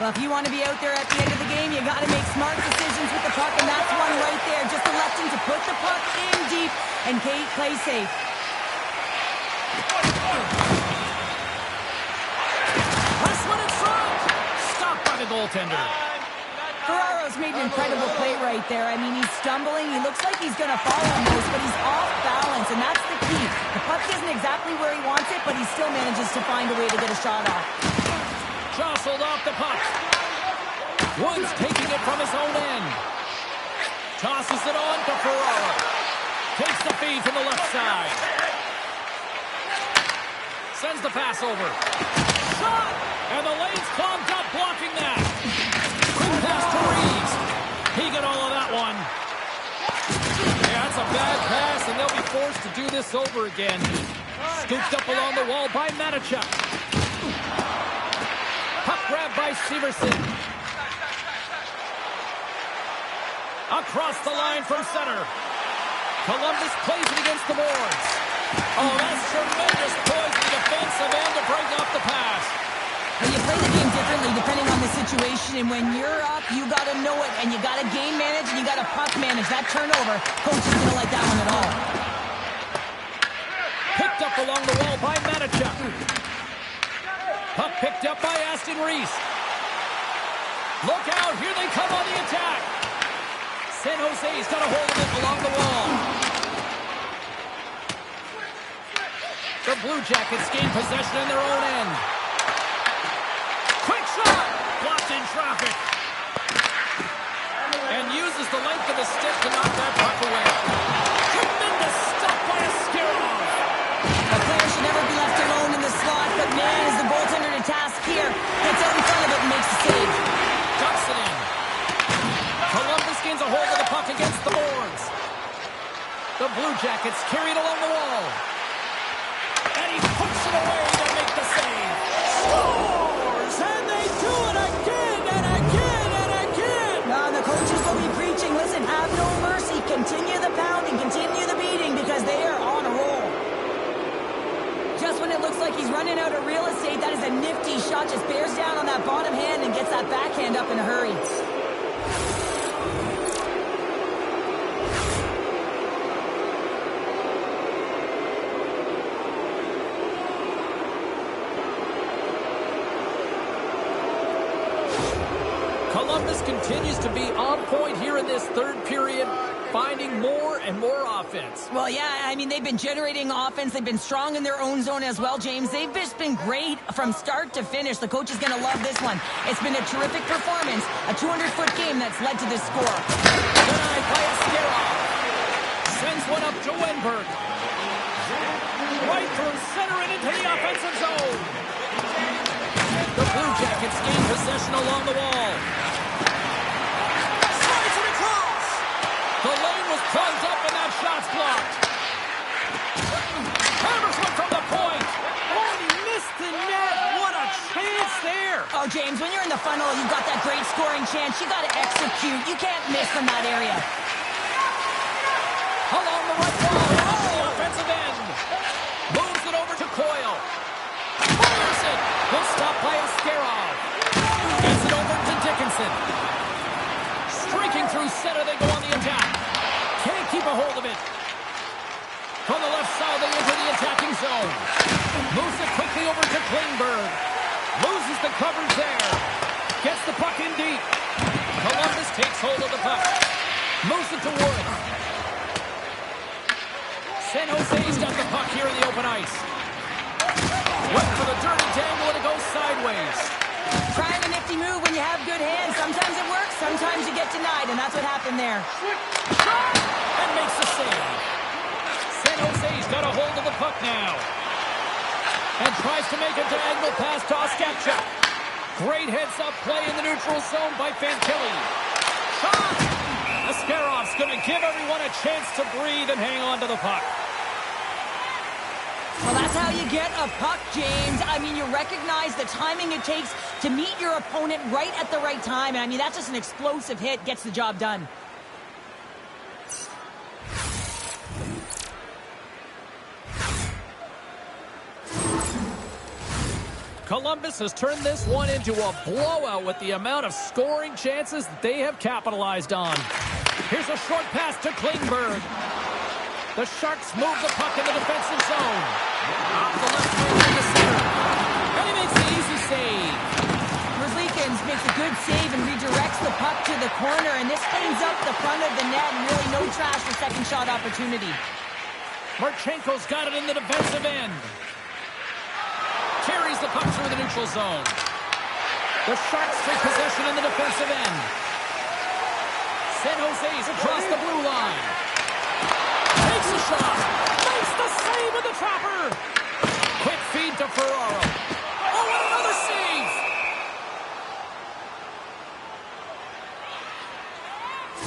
Well, if you want to be out there at the end of the game, you got to make smart decisions with the puck, and that's one right there. Just electing to put the puck in deep and play safe. Last one in front. Stopped by the goaltender. Ferraro's made an incredible play right there. I mean, he's stumbling. He looks like he's going to fall almost, but he's off balance, and that's the key. The puck isn't exactly where he wants it, but he still manages to find a way to get a shot off. Jostled off the puck. Woods taking it from his own end. Tosses it on to Ferraro. Takes the feed from the left side. Sends the pass over. Shot! And the lane's clogged up, blocking that. Quick pass to Reeves. He got all of that one. Yeah, that's a bad pass, and they'll be forced to do this over again. Scooped up along the wall by Manichuk. Puck grab by Severson. Across the line from center. Columbus plays it against the boards. Oh, that's tremendous poise in the defensive end to break up the pass. Well, you play the game differently depending on the situation, and when you're up, you got to know it, and you got to game manage, and you got to puck manage. That turnover, coach isn't going to like that one at all. Picked up along the wall by Manichuk. Puck picked up by Aston Reese. Look out, here they come on the attack. San Jose's got a hold of it along the wall. The Blue Jackets gain possession in their own end. Quick shot! Blocked in traffic. And uses the length of the stick to knock that puck away. Tremendous stuff by Askarov. A player should never be left alone in the slot, but man, is the goaltender to task here. Gets out in front of it and makes the save. Ducks it in. Columbus gains a hold of the puck against the boards. The Blue Jackets carry it along the wall. And he puts it away to make the save. Scores! And they do it again and again and again! Now the coaches will be preaching, listen, have no mercy. Continue the pounding, continue the beating, because they are on a roll. Just when it looks like he's running out of real estate, that is a nifty shot. Just bears down on that bottom hand and gets that backhand up in a hurry. Columbus continues to be on point here in this third period, finding more and more offense. Well, yeah, I mean, they've been generating offense. They've been strong in their own zone as well, James. They've just been great from start to finish. The coach is going to love this one. It's been a terrific performance, a 200-foot game that's led to this score. Denied by Askarov. Sends one up to Wenberg. Right through center and into the offensive zone. The Blue Jackets gain possession along the wall. Slides it across. The lane was plugged up and that shot's blocked. Hammers one from the point. Oh, he missed the net. What a chance there. Oh, James, when you're in the funnel, you've got that great scoring chance. You got to execute. You can't miss from that area. Along the right wall, off the offensive end. Moves it over to Coyle. Fires it. No stop by Askarov. Gets it over to Dickinson. Streaking through center, they go on the attack. Can't keep a hold of it. From the left side, they enter the attacking zone. Moves it quickly over to Klingberg. Loses the coverage there. Gets the puck in deep. Columbus takes hold of the puck. Moves it to Wood. San Jose's got the puck here in the open ice. Went for the dirty dangle and it goes sideways. Trying a nifty move when you have good hands. Sometimes it works, sometimes you get denied, and that's what happened there. And makes the save. San Jose's got a hold of the puck now. And tries to make a diagonal pass to Oskapchuk. Great heads-up play in the neutral zone by Fantilli. Shot! Askarov's going to give everyone a chance to breathe and hang on to the puck. Well, that's how you get a puck, James. I mean, you recognize the timing it takes to meet your opponent right at the right time. And I mean, that's just an explosive hit, gets the job done. Columbus has turned this one into a blowout with the amount of scoring chances that they have capitalized on. Here's a short pass to Klingberg. The Sharks move the puck in the defensive zone. Off the left wing to the center. And he makes the easy save. Merzlikins makes a good save and redirects the puck to the corner. And this cleans up the front of the net and really no trash for second shot opportunity. Marchenko's got it in the defensive end. Carries the puck through the neutral zone. The Sharks take possession in the defensive end. San Jose's across the blue line. Takes a shot. Makes the save with the trapper. Quick feed to Ferraro. Oh, and another save.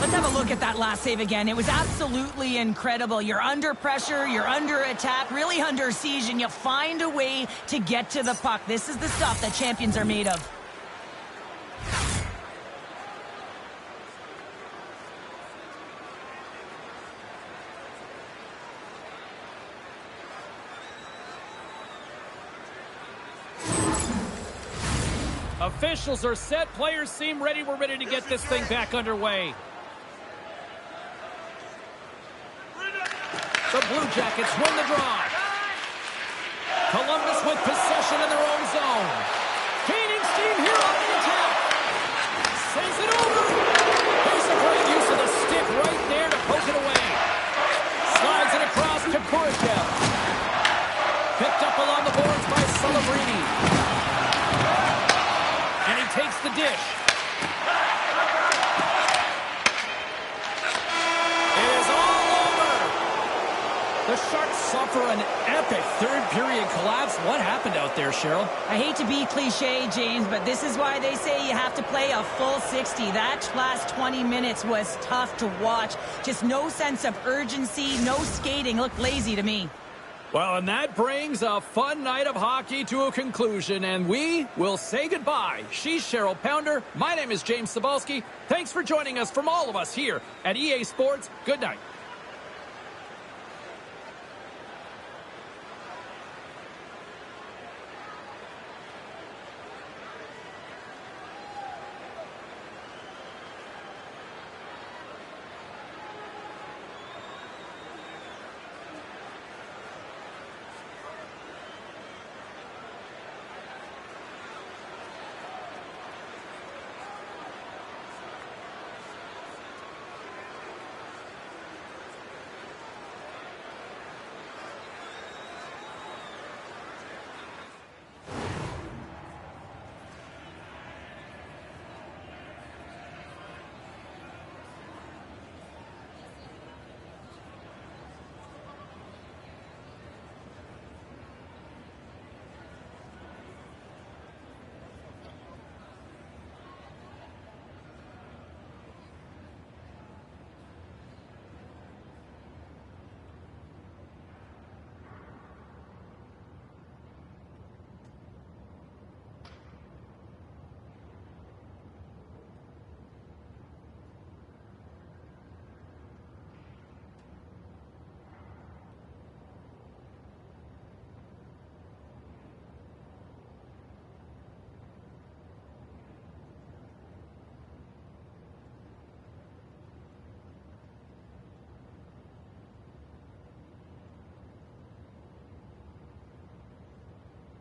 Let's have a look at that last save again. It was absolutely incredible. You're under pressure, you're under attack, really under siege, and you find a way to get to the puck. This is the stuff that champions are made of. Officials are set. Players seem ready. We're ready to get this thing back underway. The Blue Jackets win the draw. Columbus with possession in their own zone. Gaining steam here on the attack. Sends it over. There's a great use of the stick right there to poke it away. Slides it across to Kurashev. Picked up the dish. It is all over. The Sharks suffer an epic third-period collapse. What happened out there, Cheryl? I hate to be cliche, James, but this is why they say you have to play a full 60. That last 20 minutes was tough to watch. Just no sense of urgency, no skating. Looked lazy to me. Well, and that brings a fun night of hockey to a conclusion, and we will say goodbye. She's Cheryl Pounder. My name is James Cebulski. Thanks for joining us from all of us here at EA Sports. Good night.